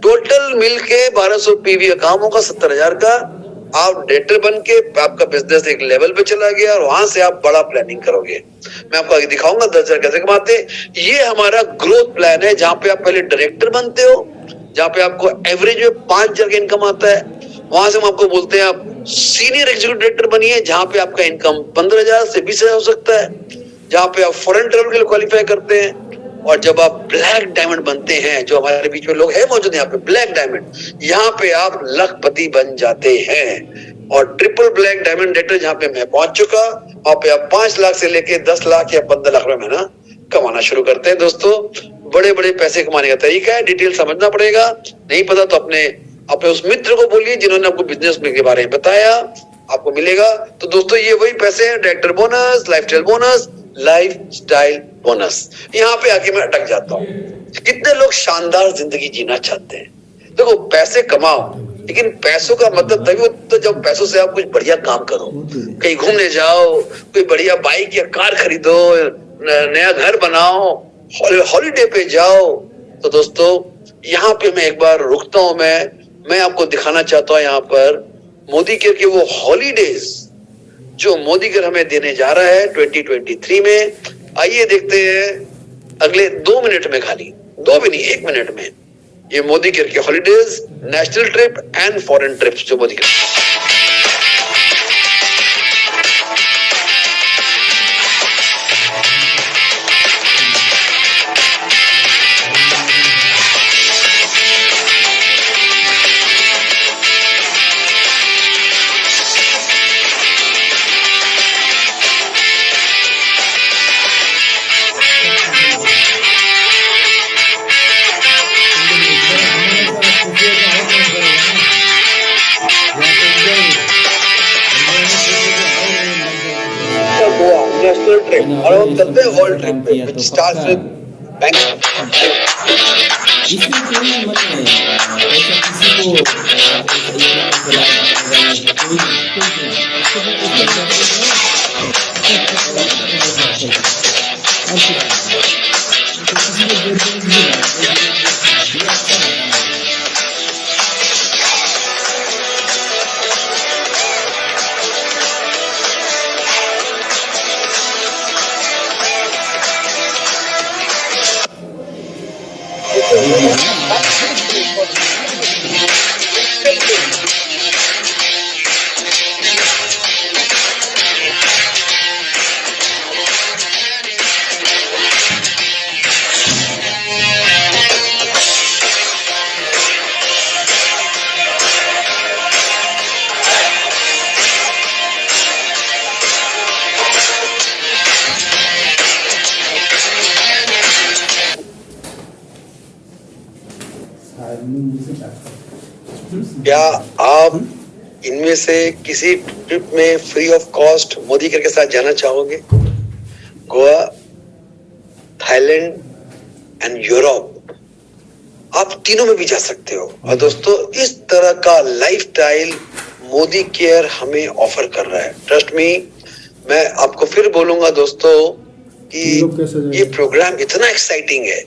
टोटल मिलके 1200 पीवी का काम होगा 70,000 का। आप डायरेक्टर बन के आपका बिजनेस एक लेवल पे चला गया, और वहां से आप बड़ा प्लानिंग करोगे। मैं आपको आगे दिखाऊंगा 10,000 कैसे कमाते। ये हमारा ग्रोथ प्लान है, जहां पे आप पहले डायरेक्टर बनते हो, जहां पे आपको एवरेज में 5,000 का इनकम आता है। वहां से हम आपको बोलते हैं आप सीनियर एग्जीक्यूटिव डायरेक्टर बनिए, जहां पे आपका इनकम 15,000 से 20,000 हो सकता है। जहां पे आप फॉरेन ट्रैवल के लिए क्वालिफाई करते हैं, और जब आप ब्लैक डायमंड बनते हैं, जो हमारे बीच में लोग हैं मौजूद यहाँ पे, ब्लैक डायमंड, यहाँ पे आप लखपति बन जाते हैं। और ट्रिपल ब्लैक डायमंड डेटर जहाँ पे मैं पहुंच चुका, वहां पे आप 5 लाख से लेके 10 लाख या 15 लाख रुपए महीना कमाना शुरू करते हैं। दोस्तों, बड़े बड़े पैसे कमाने का तरीका है, डिटेल समझना पड़ेगा। नहीं पता तो अपने उस मित्र को बोलिए जिन्होंने आपको बिजनेस के बारे में बताया, आपको मिलेगा। तो दोस्तों, ये वही पैसे हैं, director bonus, lifestyle bonus, lifestyle bonus. यहाँ पे आके मैं अटक जाता हूँ। कितने लोग शानदार जिंदगी जीना चाहते हैं? देखो, पैसे कमाओ, लेकिन पैसों का मतलब तभी होता है जब पैसों से आप कुछ बढ़िया काम करो, कहीं घूमने जाओ, कोई बढ़िया बाइक या कार खरीदो, नया घर बनाओ, हॉलिडे पे जाओ। तो दोस्तों, यहाँ पे मैं एक बार रुकता हूँ। मैं आपको दिखाना चाहता हूँ यहाँ पर मोदी केयर के वो हॉलीडेज जो मोदी केयर हमें देने जा रहा है 2023 में। आइए देखते हैं अगले 2 मिनट में, खाली 2 भी नहीं, 1 मिनट में, ये मोदी केयर के holidays, national trip and foreign trips जो मोदी केयर। नेशनल ट्रिप और हम चलते हैं वर्ल्ड ट्रिप पे, which starts with Bangalore। इसमें कोई मत नहीं, ऐसा किसी क्या आप इनमें से किसी ट्रिप में free of cost Modi care के साथ जाना चाहोगे? गोवा, थाईलैंड एंड यूरोप, आप तीनों में भी जा सकते हो। और दोस्तों, इस तरह का लाइफस्टाइल मोदी केयर हमें ऑफर कर रहा है। ट्रस्ट मी, मैं आपको फिर बोलूंगा दोस्तों कि ये प्रोग्राम इतना एक्साइटिंग है,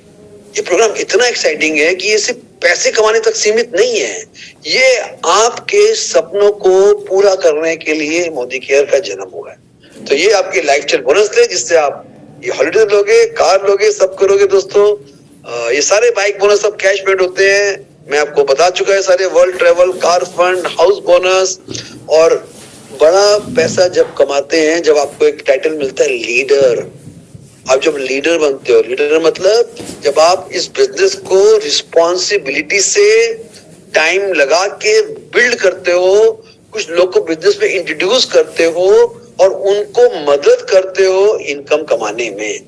ये प्रोग्राम इतना एक्साइटिंग है कि ये सिर्फ पैसे कमाने तक सीमित नहीं है, ये आपके सपनों को पूरा करने के लिए मोदी केयर का जन्म हुआ है। तो ये आपके लाइफस्टाइल बोनस ले, जिससे आप ये हॉलिडे लोगे, कार लोगे, सब करोगे। दोस्तों, ये सारे बाइक बोनस सब कैश पेड होते हैं, मैं आपको बता चुका है सारे। World travel, car fund, house bonus, और बड़ा पैसा जब कमाते हैं, जब आपको एक टाइटल मिलता है लीडर। आप जब लीडर बनते हो, लीडर मतलब जब आप इस बिजनेस को रिस्पॉन्सिबिलिटी से टाइम लगा के बिल्ड करते हो, कुछ लोग को बिजनेस में इंट्रोड्यूस करते हो और उनको मदद करते हो इनकम कमाने में।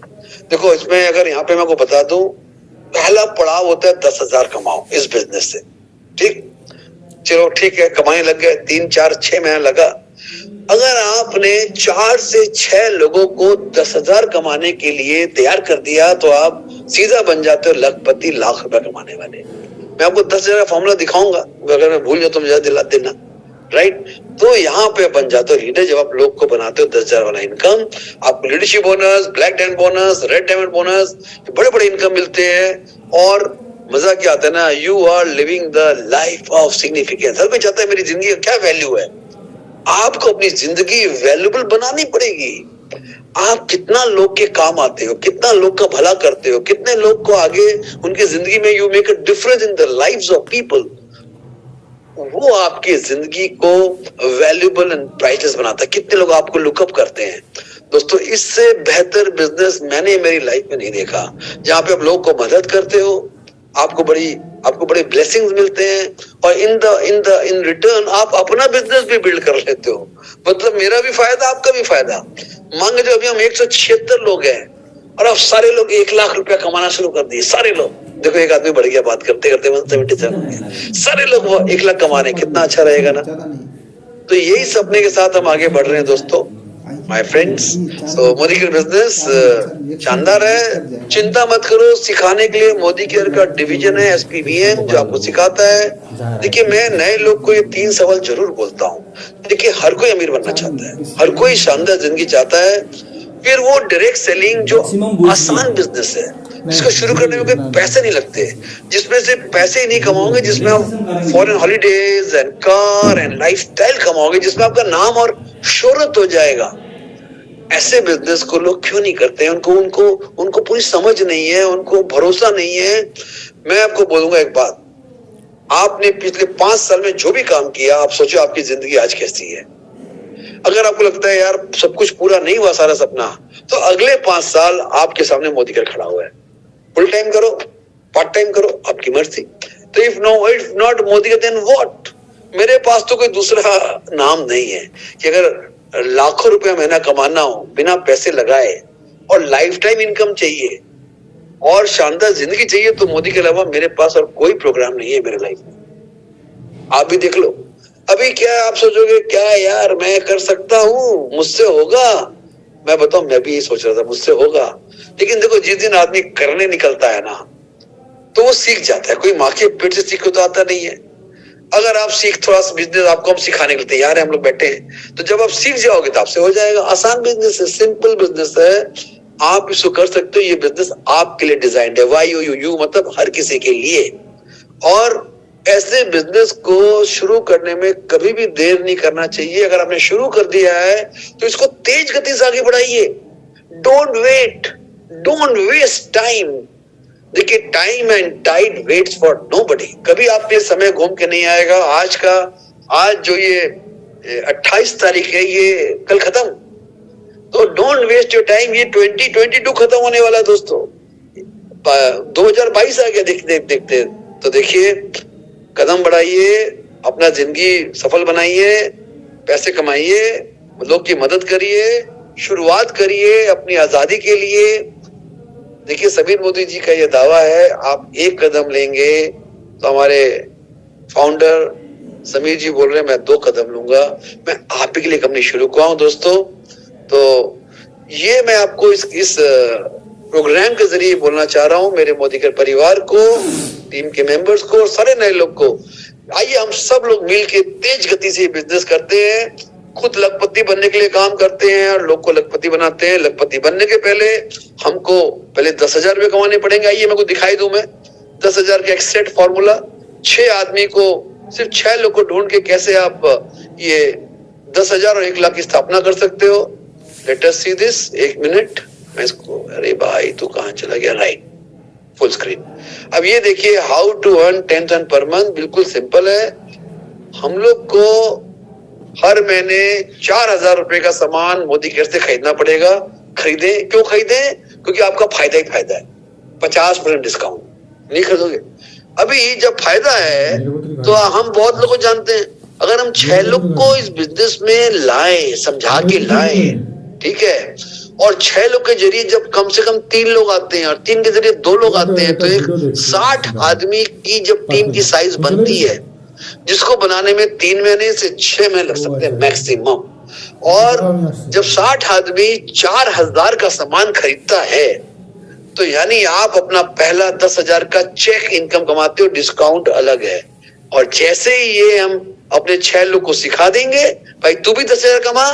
देखो, इसमें अगर यहाँ पे मैं आपको बता दूं, पहला पड़ाव होता है 10,000 कमाओ इस बिजनेस से। ठीक, चलो ठीक है, कमाने लग गए, 3, 4, 6 महीना लगा। अगर आपने 4 से 6 लोगों को 10,000 कमाने के लिए तैयार कर दिया, तो आप सीधा बन जाते हो लखपति, लाख रुपए कमाने वाले। मैं आपको 10,000 का फॉर्मूला दिखाऊंगा, अगर मैं भूल जाऊं तो मुझे याद दिला देना, राइट? तो यहाँ पे बन जाते हो लीडर जब आप लोग को बनाते हो 10,000 वाला इनकम। आपको leadership bonus, black diamond bonus, red diamond bonus, बड़े बड़े इनकम मिलते हैं। और मजा क्या आता है ना, you are living the life of significance. हर कोई चाहता है मेरी जिंदगी का क्या वैल्यू है। आपको अपनी जिंदगी वैल्यूबल बनानी पड़ेगी। आप कितना लोग के काम आते हो, कितना लोग का भला करते हो, कितने लोग को आगे उनकी जिंदगी में you make a difference in the lives of people, वो आपकी जिंदगी को वैल्यूबल एंड प्राइसलेस बनाता है। कितने लोग आपको लुकअप करते हैं। दोस्तों इससे बेहतर बिजनेस मैंने मेरी लाइफ में नहीं देखा, जहां पे आप लोगों को मदद करते हो, आपको बड़े ब्लेसिंग्स मिलते हैं और इन रिटर्न आप अपना बिजनेस भी बिल्ड कर लेते हो। मतलब मेरा भी फायदा, आपका भी फायदा। मान लीजिए अभी हम 176 लोग हैं और अब सारे लोग 1 लाख रुपया कमाना शुरू कर दिए। सारे लोग, देखो एक आदमी बढ़ गया बात करते करते 177, सारे लोग 1 लाख कमा रहे हैं, कितना अच्छा रहेगा ना। तो यही सपने के साथ हम आगे बढ़ रहे हैं दोस्तों, my friends. So Modi care business शानदार है, चिंता मत करो। सिखाने के लिए मोदी केयर का डिवीजन है SPVM जो आपको सिखाता है। देखिए मैं नए लोग को ये 3 सवाल जरूर बोलता हूँ। देखिए हर कोई अमीर बनना चाहता है, हर कोई शानदार जिंदगी चाहता है। फिर वो डायरेक्ट सेलिंग जो आसान बिजनेस है, जिसको शुरू करने में कोई पैसे नहीं लगते, जिसमें से पैसे ही नहीं कमाओगे, जिसमें आप foreign holidays and car and lifestyle कमाओगे, जिसमें आपका नाम और शोहरत हो जाएगा। ऐसे बिजनेस को लोग क्यों नहीं करते हैं? उनको पूरी समझ नहीं है, उनको भरोसा नहीं है। मैं आपको बोलूंगा एक बात, आपने पिछले 5 साल में जो भी काम किया, आप सोचो आपकी जिंदगी आज कैसी है। अगर आपको लगता है यार सब कुछ पूरा नहीं हुआ सारा सपना, तो अगले 5 साल आपके सामने मोदी केयर खड़ा हुआ है। फुल टाइम करो, पार्ट टाइम करो, आपकी मर्जी। तो if not Modi Care then what? मेरे पास तो कोई दूसरा नाम नहीं है कि अगर लाखों रुपया महीना कमाना हो बिना पैसे लगाए और लाइफ टाइम इनकम चाहिए और शानदार जिंदगी चाहिए, तो मोदी के अलावा मेरे पास और कोई प्रोग्राम नहीं है मेरे लाइफ में। आप भी देख लो। अभी क्या आप सोचोगे, क्या यार मैं कर सकता हूँ, मुझसे होगा? मैं बताऊं, मैं भी यही सोच रहा था मुझसे होगा। लेकिन देखो जिस दिन आदमी करने निकलता है ना, तो वो सीख जाता है। कोई माँ के पेट से सीख तो आता नहीं है। अगर आप थोड़ा सा बिजनेस आपको हम सिखाने के लिए तैयार है, हम लोग बैठे हैं, तो जब आप सीख जाओगे तो आपसे हो जाएगा। आसान बिजनेस है, सिंपल बिजनेस है, आप इसको कर सकते हो। ये बिजनेस आपके लिए डिजाइंड है, YOU मतलब हर किसी के लिए। और ऐसे बिजनेस को शुरू करने में कभी भी देर नहीं करना चाहिए। अगर आपने शुरू कर दिया है तो इसको तेज गति से आगे बढ़ाइए। Don't waste time. देखिए time and tide waits for nobody. कभी आपके समय घूम के नहीं आएगा। आज जो ये 28 तारीख है, ये कल खत्म। तो डोंट वेस्ट योर टाइम। ये 2022 खत्म होने वाला है दोस्तों, 2022 आ गया देखते। तो देखिए कदम बढ़ाइए, अपना जिंदगी सफल बनाइए, पैसे कमाइए, लोग की मदद करिए, शुरुआत करिए अपनी आजादी के लिए। देखिए समीर मोदी जी का ये दावा है, आप 1 कदम लेंगे तो हमारे फाउंडर समीर जी बोल रहे हैं मैं 2 कदम लूंगा। मैं आप ही के लिए कंपनी शुरू किया हूं दोस्तों। तो ये मैं आपको इस प्रोग्राम के जरिए बोलना चाह रहा हूं, मेरे मोदी केयर परिवार को, टीम के मेंबर्स को और सारे नए लोग को। आइए हम सब लोग मिलके तेज गति से बिजनेस करते हैं, खुद लखपति बनने के लिए काम करते हैं और लोग को लखपति बनाते हैं। लखपति बनने के पहले हमको 10,000 रुपए कमाने पड़ेंगे। आइए मैं को दिखाई दूं। मैं 10,000 का एक सेट फॉर्मूला, 6 आदमी को, सिर्फ 6 लोग को ढूंढ के कैसे आप ये 10,000 और 1 लाख की स्थापना कर सकते हो। Let us see this. 1 minute मैं इसको, अरे भाई तू कहां चला गया? Right, full screen. अब ये देखिए how to earn 10,000 per month. बिल्कुल सिंपल है। हम लोग को हर महीने 4,000 रुपए का सामान मोदी केयर से खरीदना पड़ेगा। खरीदें। क्यों खरीदें? क्योंकि आपका फायदा ही फायदा है। 50% डिस्काउंट। नहीं खरीदोगे? अभी जब फायदा है तो हम बहुत लोगों को जानते हैं। अगर हम 6 लोग को इस बिजनेस में लाए, समझा के लाए, ठीक है, और 6 लोग के जरिए जब कम से कम 3 लोग आते हैं और 3 के जरिए 2 लोग आते हैं, तो एक 60 आदमी की जब टीम की साइज बनती है, जिसको बनाने में 3 महीने से 6 महीने लग सकते हैं मैक्सिमम। और जब 60 आदमी 4,000 का सामान खरीदता है, तो यानी आप अपना पहला 10,000 का चेक इनकम कमाते हो। डिस्काउंट अलग है। और जैसे ही ये हम अपने 6 लोग को सिखा देंगे, भाई तू भी 10,000 कमा,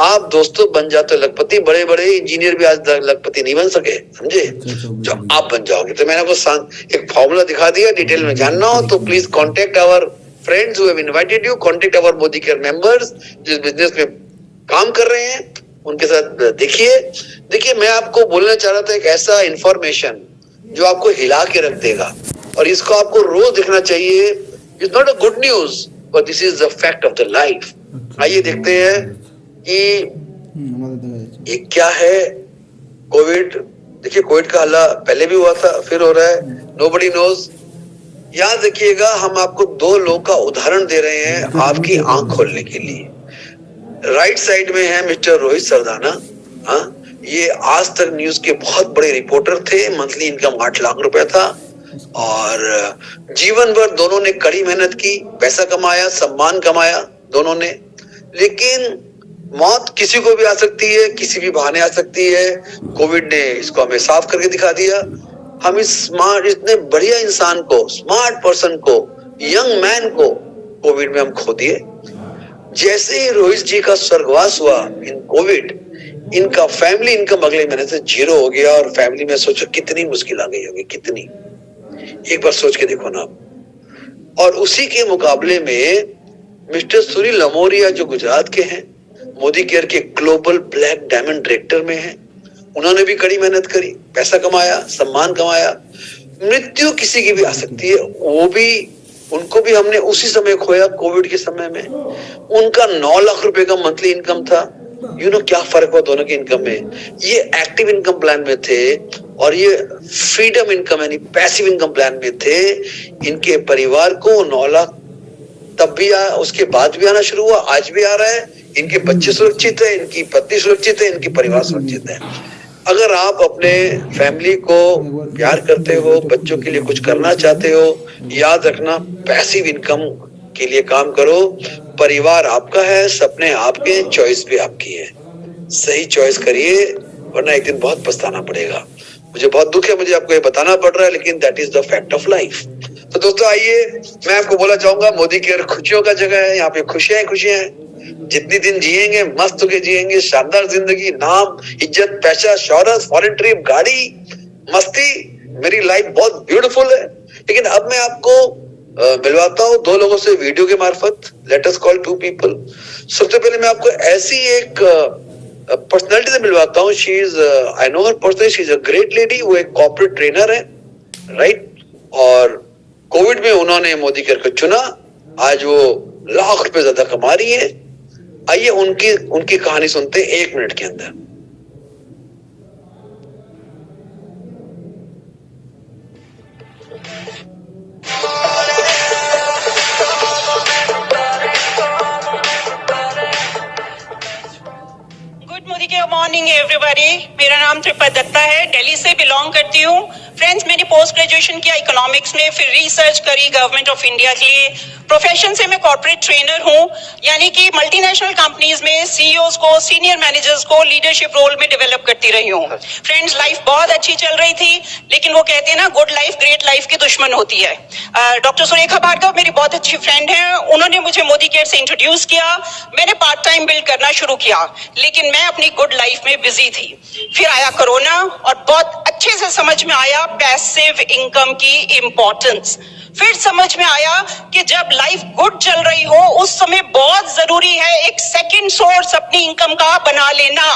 आप दोस्तों बन जाते हो लखपति। बड़े बड़े इंजीनियर भी आज तक लखपति नहीं बन सके, समझे? जब आप बन जाओगे। तो मैंने आपको एक फॉर्मूला दिखा दिया। डिटेल में जानना हो तो please contact our friends who have invited you, contact our Modi Care members जिस बिजनेस में काम कर रहे हैं, उनके साथ देखिए मैं आपको बोलना चाह रहा था एक ऐसा इंफॉर्मेशन जो आपको हिला के रख देगा, और इसको आपको रोज देखना चाहिए। It's not a good news, but this is the fact of the life. आइए देखते हैं कि ये क्या है कोविड? देखिए कोविड का हल्ला पहले भी हुआ था, फिर हो रहा है, नोबडी नोज। याद रखिएगा, हम आपको दो लोग का उदाहरण दे रहे हैं आपकी आंख खोलने के लिए। राइट साइड में है मिस्टर रोहित सरदाना। हाँ, ये आज तक न्यूज के बहुत बड़े रिपोर्टर थे, मंथली इनकम 8 लाख रुपए था और जीवन भर दोनों ने कड़ी मेहनत की, पैसा कमाया, सम्मान कमाया दोनों ने। लेकिन मौत किसी को भी आ सकती है, किसी भी बहाने आ सकती है। कोविड ने इसको हमें साफ करके दिखा दिया। हम इस स्मार्ट, इतने बढ़िया इंसान को, स्मार्ट पर्सन को, यंग मैन को कोविड में हम खो दिए। जैसे ही रोहित जी का स्वर्गवास हुआ इन कोविड, इनका फैमिली इनकम अगले महीने से 0 हो गया और फैमिली में सोचो कितनी मुश्किल आ गई होगी, कितनी, एक बार सोच के देखो ना। और उसी के मुकाबले में मिस्टर सुनील लमोरिया जो गुजरात के हैं, मोदी केयर के ग्लोबल ब्लैक डायमंड डायरेक्टर में हैं, उन्होंने भी कड़ी मेहनत करी, पैसा कमाया, सम्मान कमाया। मृत्यु किसी की भी आ सकती है, वो भी, उनको भी हमने उसी समय खोया कोविड के समय में। उनका 9 लाख रुपए का मंथली इनकम था। क्या फर्क हुआ दोनों की इनकम में? ये एक्टिव इनकम प्लान में थे और ये फ्रीडम इनकम यानी पैसिव इनकम प्लान में थे। इनके परिवार को 9 लाख तब भी आया, उसके बाद भी आना शुरू हुआ, आज भी आ रहा है। इनके बच्चे सुरक्षित है, इनकी पत्नी सुरक्षित है, इनकी परिवार सुरक्षित है। अगर आप अपने फैमिली को प्यार करते हो, बच्चों के लिए कुछ करना चाहते हो, याद रखना पैसिव इनकम के लिए काम करो। परिवार आपका है, सपने आपके, चॉइस भी आपकी है। सही चॉइस करिए, वरना एक दिन बहुत पछताना पड़ेगा। मुझे बहुत दुख है, मुझे आपको ये बताना पड़ रहा है, लेकिन that is the fact of life. तो दोस्तों आइए, मैं आपको बोला चाहूंगा, मोदी केयर खुशियों का जगह है। यहाँ पे खुशियां ही खुशियां हैं। जितनी दिन जिएंगे मस्त होके जिएंगे, शानदार जिंदगी, नाम, इज्जत, पैसा, शौहरत, फॉरेन ट्रिप, गाड़ी, मस्ती। मेरी लाइफ बहुत ब्यूटीफुल है। लेकिन अब मैं आपको मिलवाता हूँ 2 लोगों से वीडियो के मार्फत। Let us call 2 people. सबसे पहले मैं आपको ऐसी एक पर्सनालिटी से मिलवाता हूँ। She is, I know her personally, she is a great lady. वो एक कॉर्पोरेट ट्रेनर है, राइट? और कोविड में उन्होंने मोदी केयर को चुना। आज वो लाख रुपए ज्यादा कमा रही है। आइए उनकी कहानी सुनते हैं 1 मिनट के अंदर। मॉर्निंग एवरीबॉडी, मेरा नाम त्रिपा दत्ता है, दिल्ली से बिलोंग करती हूँ। फ्रेंड्स, मैंने पोस्ट ग्रेजुएशन किया इकोनॉमिक्स में, फिर रिसर्च करी गवर्नमेंट ऑफ इंडिया के लिए। प्रोफेशन से मैं कॉर्पोरेट ट्रेनर हूँ, यानी कि मल्टीनेशनल कंपनीज में सीईओज को, सीनियर मैनेजर्स को लीडरशिप रोल में डेवलप करती रही हूँ। फ्रेंड्स, लाइफ बहुत अच्छी चल रही थी, लेकिन वो कहते हैं ना, गुड लाइफ ग्रेट लाइफ की दुश्मन होती है। डॉक्टर सुरेखा भार्गव मेरी बहुत अच्छी फ्रेंड है, उन्होंने मुझे मोदी केयर से इंट्रोड्यूस किया। मैंने पार्ट टाइम बिल्ड करना शुरू किया, लेकिन मैं अपनी गुड लाइफ में बिजी थी। फिर आया कोरोना और बहुत अच्छे से समझ में आया पैसिव इनकम की इंपॉर्टेंस। फिर समझ में आया कि जब लाइफ गुड चल रही हो, उस समय बहुत जरूरी है एक सेकंड सोर्स अपनी इनकम का बना लेना।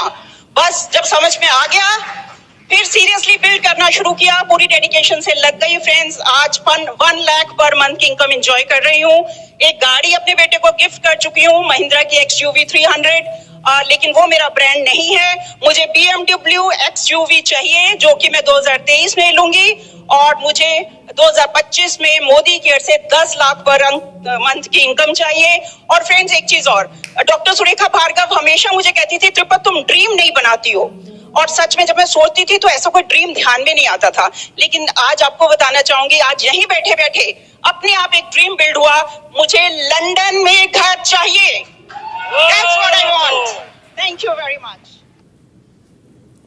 बस जब समझ में आ गया, फिर सीरियसली बिल्ड करना शुरू किया, पूरी डेडिकेशन से लग गई। फ्रेंड्स, आज 1 लाख पर मंथ की इनकम एंजॉय कर रही हूँ। एक गाड़ी अपने बेटे को गिफ्ट कर चुकी हूँ, महिंद्रा की XUV 300, लेकिन वो मेरा ब्रांड नहीं है। मुझे BMW XUV चाहिए, जो कि मैं 2023 में लूंगी, और मुझे 2025 में मोदी केयर से 10 लाख पर मंथ की इनकम चाहिए। और फ्रेंड्स, एक चीज और, डॉक्टर सुरेखा भार्गव हमेशा मुझे कहती थी, त्रिपा तुम ड्रीम नहीं बनाती हो। और सच में जब मैं सोचती थी तो ऐसा कोई ड्रीम ध्यान में नहीं आता था। लेकिन आज आपको बताना चाहूंगी, आज यहीं बैठे बैठे अपने आप एक ड्रीम बिल्ड हुआ। मुझे लंदन में घर चाहिए। That's what I want. Thank you very much.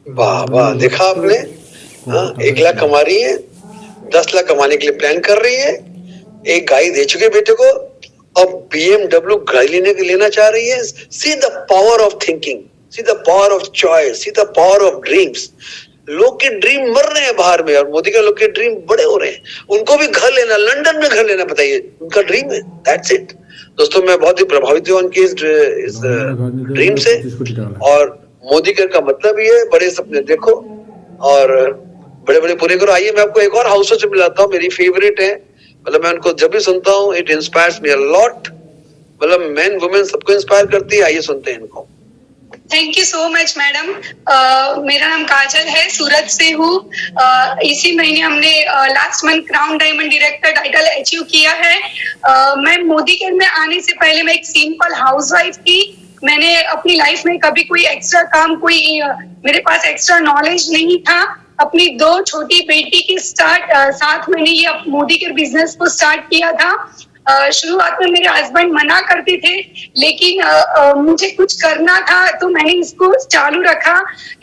वाह वाह, देखा आपने? हाँ, 1 लाख कमा रही है, 10 लाख कमाने के लिए प्लान कर रही है। एक गाड़ी दे चुके बेटे को, अब BMW गाड़ी लेना चाह रही है। See the power of thinking, see the power of choice, see the power of dreams. लोग के ड्रीम मर रहे हैं बाहर में, और मोदी के लोग के ड्रीम बड़े हो रहे हैं। उनको भी घर लेना, लंदन में घर लेना, बताइए, उनका ड्रीम है। That's it. दोस्तों, मैं बहुत ही प्रभावित हुआ उनकी इस ड्रीम से। और मोदी केयर का मतलब ही है, बड़े सपने देखो और बड़े बड़े पूरे करो। आइए, मैं आपको एक और हाउस से मिलाता हूँ, मेरी फेवरेट है। मतलब मैं उनको जब भी सुनता हूँ, it inspires me a lot. मतलब मैन वुमेन सबको इंस्पायर करती है। आइए सुनते हैं इनको। Thank you so much madam. मेरा नाम काजल है, सूरत से हूँ। इसी महीने हमने last month crown diamond director title achieve किया है। मैं मोदी केयर में आने से पहले मैं एक सिंपल हाउसवाइफ थी। मैंने अपनी लाइफ में कभी कोई एक्स्ट्रा काम, मेरे पास एक्स्ट्रा नॉलेज नहीं था। अपनी 2 छोटी बेटी के साथ मैंने ये मोदी केयर बिजनेस को स्टार्ट किया था। शुरुआत में मेरे हस्बैंड मना करते थे, लेकिन मुझे कुछ करना था तो मैंने इसको चालू रखा।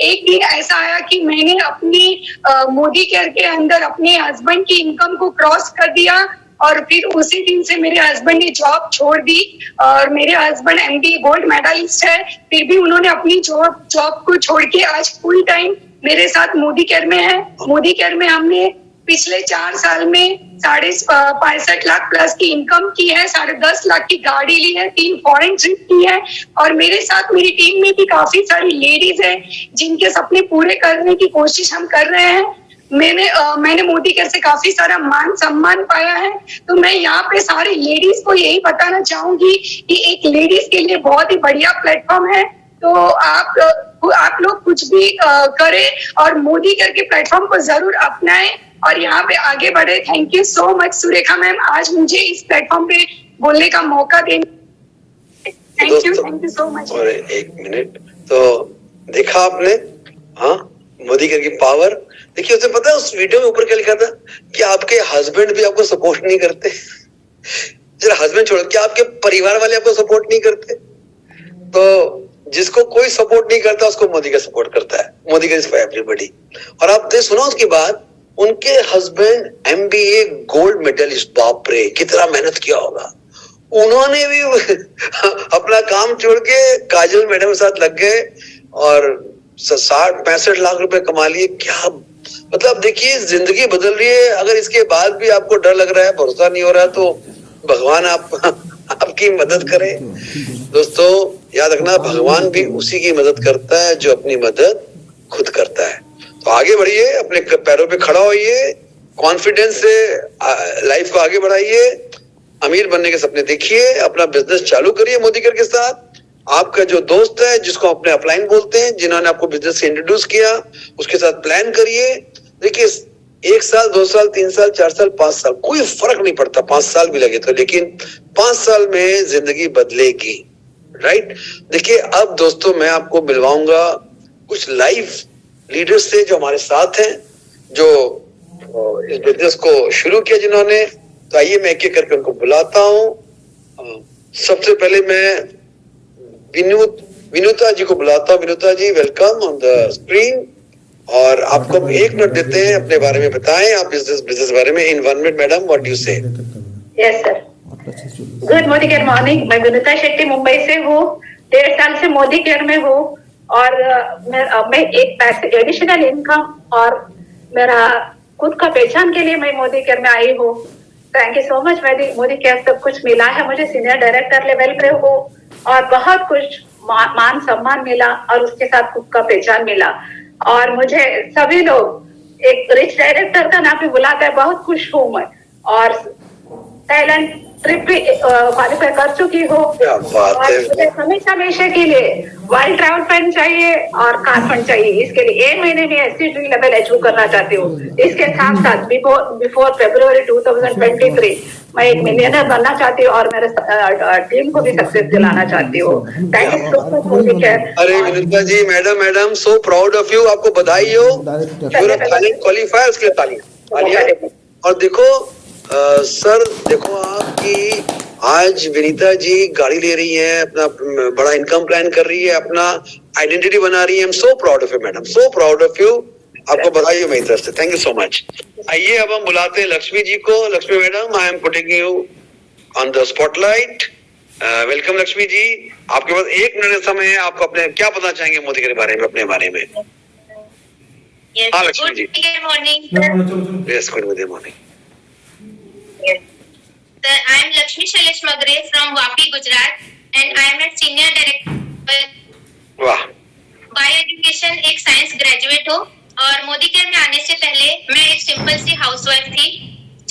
एक दिन ऐसा आया कि मैंने अपनी मोदी केयर के अंदर अपने हस्बैंड की इनकम को क्रॉस कर दिया और फिर उसी दिन से मेरे हस्बैंड ने जॉब छोड़ दी। और मेरे हस्बैंड MBA गोल्ड मेडलिस्ट है, फिर भी उन्होंने अपनी जॉब को छोड़ के आज फुल टाइम मेरे साथ मोदी केयर में है। मोदी केयर में हमने पिछले 4 साल में 65.5 लाख प्लस की इनकम की है, 10.5 लाख की गाड़ी ली है, 3 फॉरेन ट्रिप की है। और मेरे साथ मेरी टीम में भी काफी सारी लेडीज हैं जिनके सपने पूरे करने की कोशिश हम कर रहे हैं। मैंने मोदी केयर से काफी सारा मान सम्मान पाया है। तो मैं यहाँ पे सारी लेडीज को यही बताना चाहूंगी कि एक लेडीज के लिए बहुत ही बढ़िया प्लेटफॉर्म है। तो आप लोग कुछ भी करें और मोदी केयर के प्लेटफॉर्म को जरूर अपनाएं और यहाँ पे आगे बढ़े। Thank you so much Surekha ma'am, आज मुझे इस प्लेटफॉर्म पे बोलने का मौका देने। Thank you so much. और 1 मिनट, तो देखा आपने, हाँ, मोदी केयर की पावर देखिए। उसे पता है उस वीडियो में ऊपर क्या लिखा था कि आपके हस्बैंड भी आपको सपोर्ट नहीं करते। जरा हस्बैंड छोड़ो, क्या आपके परिवार वाले आपको सपोर्ट नहीं करते? तो जिसको कोई सपोर्ट नहीं करता उसको मोदी का सपोर्ट करता है। Modi care is for everybody. और आप सुनो उसकी बात, उनके हस्बैंड MBA गोल्ड मेडलिस्ट, बाप रे कितना मेहनत किया होगा। उन्होंने भी अपना काम छोड़ के काजल मैडम के साथ लग गए और 60-65 लाख रुपए कमा लिए। क्या मतलब, देखिए जिंदगी बदल रही है। अगर इसके बाद भी आपको डर लग रहा है, भरोसा नहीं हो रहा, तो भगवान आपकी मदद करे। दोस्तों याद रखना, भगवान भी उसी की मदद करता है जो अपनी मदद खुद करता है। तो आगे बढ़िए, अपने पैरों पे खड़ा होइए, कॉन्फिडेंस से लाइफ को आगे बढ़ाइए, अमीर बनने के सपने देखिए, अपना बिजनेस चालू करिए मोदी केयर के साथ। आपका जो दोस्त है जिसको अपने अपलाइन बोलते हैं, जिन्होंने आपको बिजनेस से इंट्रोड्यूस किया, उसके साथ प्लान करिए। देखिए 1 साल, 2 साल, 3 साल, 4 साल, 5 साल कोई फर्क नहीं पड़ता, 5 साल भी लगे तो, लेकिन 5 साल में जिंदगी बदलेगी, राइट। देखिए अब दोस्तों मैं आपको मिलवाऊंगा कुछ लाइफ लीडर्स से जो हमारे साथ हैं, जो इस बिजनेस को शुरू किया जिन्होंने। तो आइए मैं एक एक करके उनको बुलाता हूँ। सबसे पहले मैं विनुता जी को बुलाता हूँ। विनुता जी, वेलकम ऑन द स्क्रीन। और आपको हम 1 मिनट देते हैं, अपने बारे में बताएं, आप बिजनेस बारे में in 1 minute. Madam, what do you say? Yes sir, good Modicare morning. मैं विनुता शेट्टी मुंबई से हूँ, 1.5 साल से मोदी केयर में हूँ। और मैं एक पैसे एडिशनल इनकम और मेरा खुद का पहचान के लिए मैं मोदी केयर में आई हूँ। Thank you so much. Modi care सब कुछ मिला है मुझे, सीनियर डायरेक्टर लेवल पे हूँ और बहुत कुछ मान सम्मान मिला और उसके साथ खुद का पहचान मिला। और मुझे सभी लोग एक रिच डायरेक्टर का नाम भी बुलाता है, बहुत खुश हूँ मैं। और थाईलैंड ट्रिप भी क्वालिफाई कर चुकी हूँ। हमेशा के लिए वर्ल्ड ट्रैवल फंड चाहिए और कार फंड चाहिए। इसके लिए 1 महीने में SC3 लेवल अचीव करना चाहती हूँ। इसके साथ साथ बिफोर फरवरी 2023 मैं एक मिलियनर बनना चाहती हूँ और मेरे टीम को भी सक्सेस दिलाना चाहती हूँ। Thank you so much Modicare. अरे Vinuta ji, madam so proud of you, आपको बधाई हो। थाईलैंड क्वालिफायर, उसके लिए तालियां। और देखो सर, देखो आपकी आज विनीता जी गाड़ी ले रही है, अपना बड़ा इनकम प्लान कर रही है, अपना आइडेंटिटी बना रही है। I am so proud of you madam, so proud of you. आपको बधाई हो मेरी तरफ से, थैंक यू सो मच। आइए अब हम बुलाते हैं लक्ष्मी जी को। Lakshmi madam, I am putting you on the spotlight. Welcome Lakshmi ji, आपके पास 1 मिनट समय है। आप अपने क्या पता चाहेंगे मोदी के बारे में, अपने बारे में? हाँ Lakshmi ji. Good morning. Yes, good morning. Sir, I am Lakshmi Shailesh Magre from Vapi, Gujarat, and I am a senior director. वाह। By education एक साइंस ग्रेजुएट हूँ और मोदी केयर में आने से पहले मैं एक सिंपल सी हाउसवाइफ थी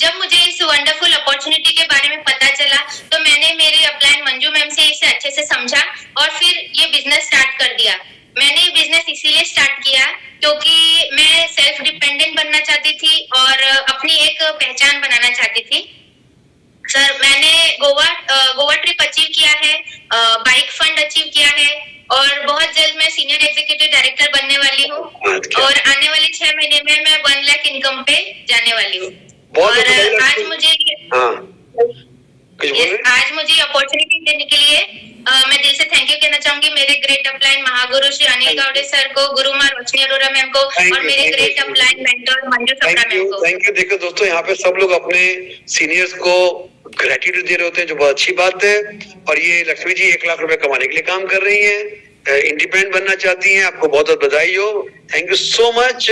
जब मुझे इस वंडरफुल अपॉर्चुनिटी के बारे में पता चला तो मैंने मेरी अपलाइन मंजू मैम से इसे अच्छे से समझा और फिर ये बिजनेस स्टार्ट कर दिया। मैंने ये बिजनेस इसीलिए स्टार्ट किया क्योंकि मैं सेल्फ डिपेंडेंट बनना चाहती थी और अपनी एक पहचान बनाना चाहती थी। सर, मैंने गोवा ट्रिप अचीव किया है, बाइक फंड अचीव किया है और बहुत जल्द मैं सीनियर एग्जीक्यूटिव डायरेक्टर बनने वाली हूँ और आने वाले 6 महीने में मैं 1 लाख इनकम पे जाने वाली हूँ। और आज मुझे अपॉर्चुनिटी देने के लिए मैं दिल से थैंक यू कहना चाहूंगी मेरे ग्रेट अपलाइन महागुरु श्री अनिल गावड़े सर को, गुरु माँ रोशनी अरोरा मैम को और मेरे great upline mentor Manju Sapra ma'am को। Thank you. देखो दोस्तों, यहाँ पे सब लोग अपने सीनियर्स को ग्रेटिट्यूड दे रहे होते हैं, जो बहुत अच्छी बात है। और ये लक्ष्मी जी 1 लाख रुपए कमाने के लिए काम कर रही हैं, इंडिपेंडेंट बनना चाहती हैं। आपको बहुत बहुत बधाई हो। Thank you so much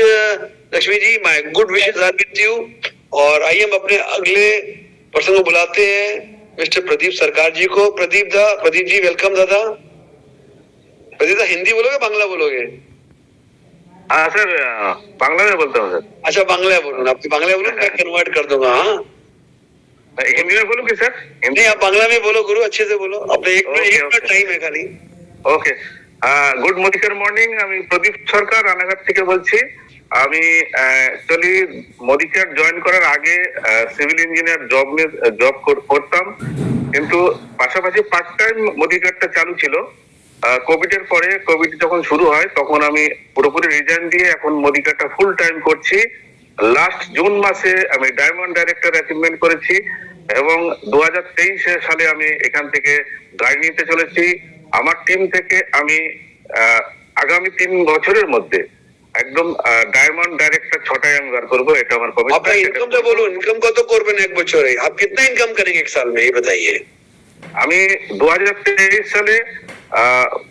Lakshmi ji, my good wishes are with you. और आइए हम अपने अगले पर्सन को बुलाते हैं, मिस्टर प्रदीप सरकार जी को। प्रदीप जी वेलकम दादा। प्रदीप दा हिंदी बोलोगे बांग्ला बोलोगे? हाँ सर, बांग्ला में बोलता हूँ सर। अच्छा, बांग्ला बोलो ना, आपकी बांग्ला बोलो, मैं कन्वर्ट कर दूंगा। हाँ, हिंदी में बोलूँ कि सर? नहीं, आप बांग्ला में बोलो गुरु, अच्छे से बोलो। अपने एक मिनट टाइम है खाली। ওকে, গুড মর্নিং মর্নিং। আমি প্রদীপ সরকার রানাঘাট থেকে বলছি। আমি অ্যাকচুয়ালি মোদিকেয়ার জয়েন করার আগে সিভিল ইঞ্জিনিয়ার জব করতাম, কিন্তু পাশাপাশি পার্ট টাইম মোদিকেয়ারটা চালু ছিল। কোভিড এর পরে, কোভিড যখন শুরু হয় তখন আমি পুরোপুরি রিজাইন দিয়ে এখন মোদিকেয়ারটা ফুল টাইম করছি। লাস্ট জুন মাসে আমি ডায়মন্ড ডাইরেক্টর অ্যাচিভমেন্ট করেছি এবং 2023 সালে আমি এখান থেকে গাড়ি নিতে চলেছি। আমার টিম থেকে আমি আগামী 3 বছরের মধ্যে একদম ডায়মন্ড ডাইরেক্টর 6টায় আমি বার করবো, এটা আমার কমিটমেন্ট। আপনার ইনকামটা বলুন, ইনকাম কত করবেন এক বছরে? आप कितना इनकम करेंगे एक साल में, ये बताइए। আমি 2023 সালে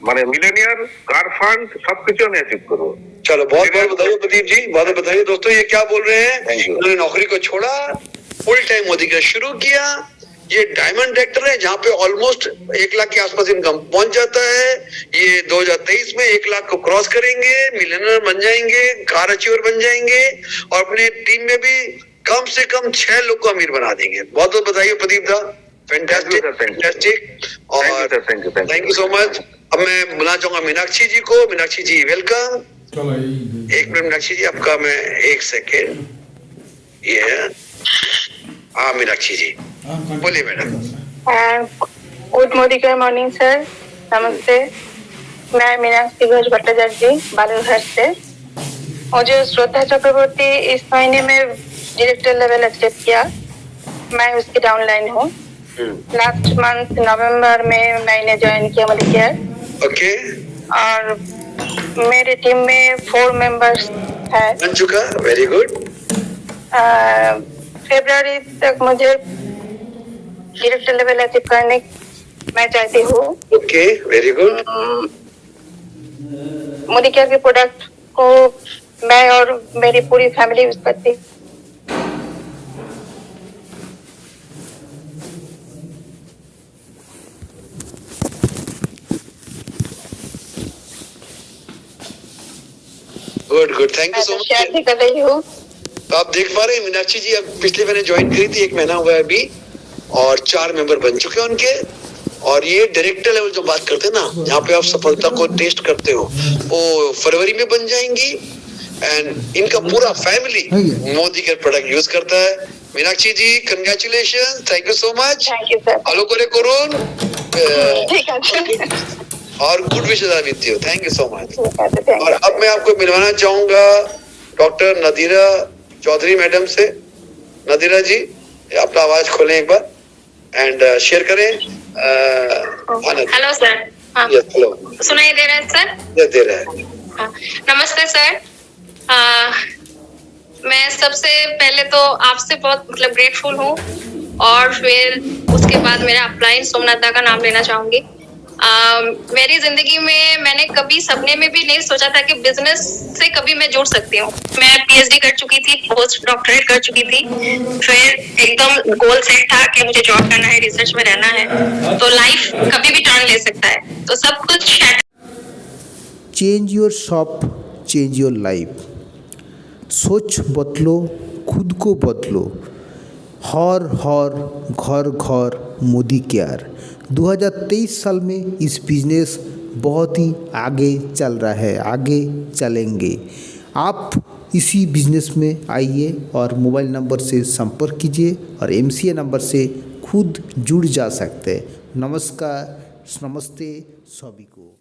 মানে মিলেনিয়ার কার ফান্ড সবকিছু আমি অ্যাচিভ করবো। चलो, बहुत बहुत बधाई प्रदीप जी, बहुत बहुत बधाई। दोस्तों, ये क्या बोल रहे हैं? उन्होंने नौकरी को छोड़ा, फुल टाइम मोदी का शुरू किया। ये डायमंड डायरेक्टर है जहाँ पे ऑलमोस्ट 1 लाख के आसपास इनकम पहुंच जाता है। ये 2023 में 1 लाख को क्रॉस करेंगे, मिलियनर बन जाएंगे, कार अचीवर बन जाएंगे और अपने टीम में भी कम से कम 6 लोग को अमीर बना देंगे। बहुत बहुत बधाई प्रदीप दा, फैंटास्टिक फैंटास्टिक। और थैंक यू सो मच। अब मैं बुलाना चाहूंगा मीनाक्षी जी को। मीनाक्षी जी वेलकम। 1 मिनट मीनाक्षी जी, आपका मैं 1 सेकेंड। ये है हाँ मीनाक्षी जी, बोलिए मैडम। गुड मॉर्निंग सर, नमस्ते। मैं मीनाक्षी घोष भट्टाचार्य बालूरघाट से। मुझे श्रद्धा चक्रवर्ती इस महीने में डायरेक्टर लेवल एक्सेप्ट किया, मैं उसकी डाउनलाइन हूँ। लास्ट मंथ नवंबर में मैंने ज्वाइन किया मोदीकेयर। ओके। और मेरी टीम में 4 मेंबर्स है। बन चुका, वेरी गुड। फरवरी तक मुझे डायरेक्टर लेवल अचीव करने मैं चाहती हूँ। Okay, very good. मोदीकेयर के प्रोडक्ट को मैं और मेरी पूरी फैमिली यूज करती। Good good, thank you so much. Share भी कर रही हूँ। तो आप देख पा रहे हैं मीनाक्षी जी, अब पिछले महीने ज्वाइन करी थी, 1 महीना हुआ है अभी और 4 मेंबर बन चुके हैं उनके। और ये डायरेक्टर लेवल जो बात करते हैं ना, जहाँ पे आप सफलता को टेस्ट करते हो, वो फरवरी में बन जाएंगी। एंड इनका पूरा फैमिली मोदी के प्रोडक्ट यूज करता है। Meenakshi ji congratulation, thank you so much. Thank you sir. Hello करे करुण और good wishes are with you, thank you so much. और अब मैं आपको मिलवाना चाहूंगा डॉक्टर नदीरा चौधरी मैडम से। नदीरा जी, अपना आवाज खोलें एक बार एंड शेयर करें। Hello sir. Yes, hello. सुनाई दे रहा है सर? यस, दे रहा है। नमस्ते सर। मैं सबसे पहले तो आपसे बहुत ग्रेटफुल हूँ और फिर उसके बाद मेरा अपलाइन सोमनाथ दा का नाम लेना चाहूंगी। मेरी जिंदगी में मैंने कभी सपने में भी नहीं सोचा था कि बिजनेस से कभी मैं जुड़ सकती हूँ। मैं PhD कर चुकी थी, पोस्ट डॉक्टरेट कर चुकी थी, फिर एकदम गोल सेट था कि मुझे जॉब करना है, रिसर्च में रहना है, तो लाइफ कभी भी टर्न ले सकता है, तो सब कुछ change your shop, change your life. सोच बदलो, खुद को बदलो, हर घर घर मोदी केयर। 2023 साल में इस बिजनेस बहुत ही आगे चल रहा है, आगे चलेंगे। आप इसी बिजनेस में आइए और मोबाइल नंबर से संपर्क कीजिए और MCA नंबर से खुद जुड़ जा सकते हैं। नमस्कार, नमस्ते सभी को।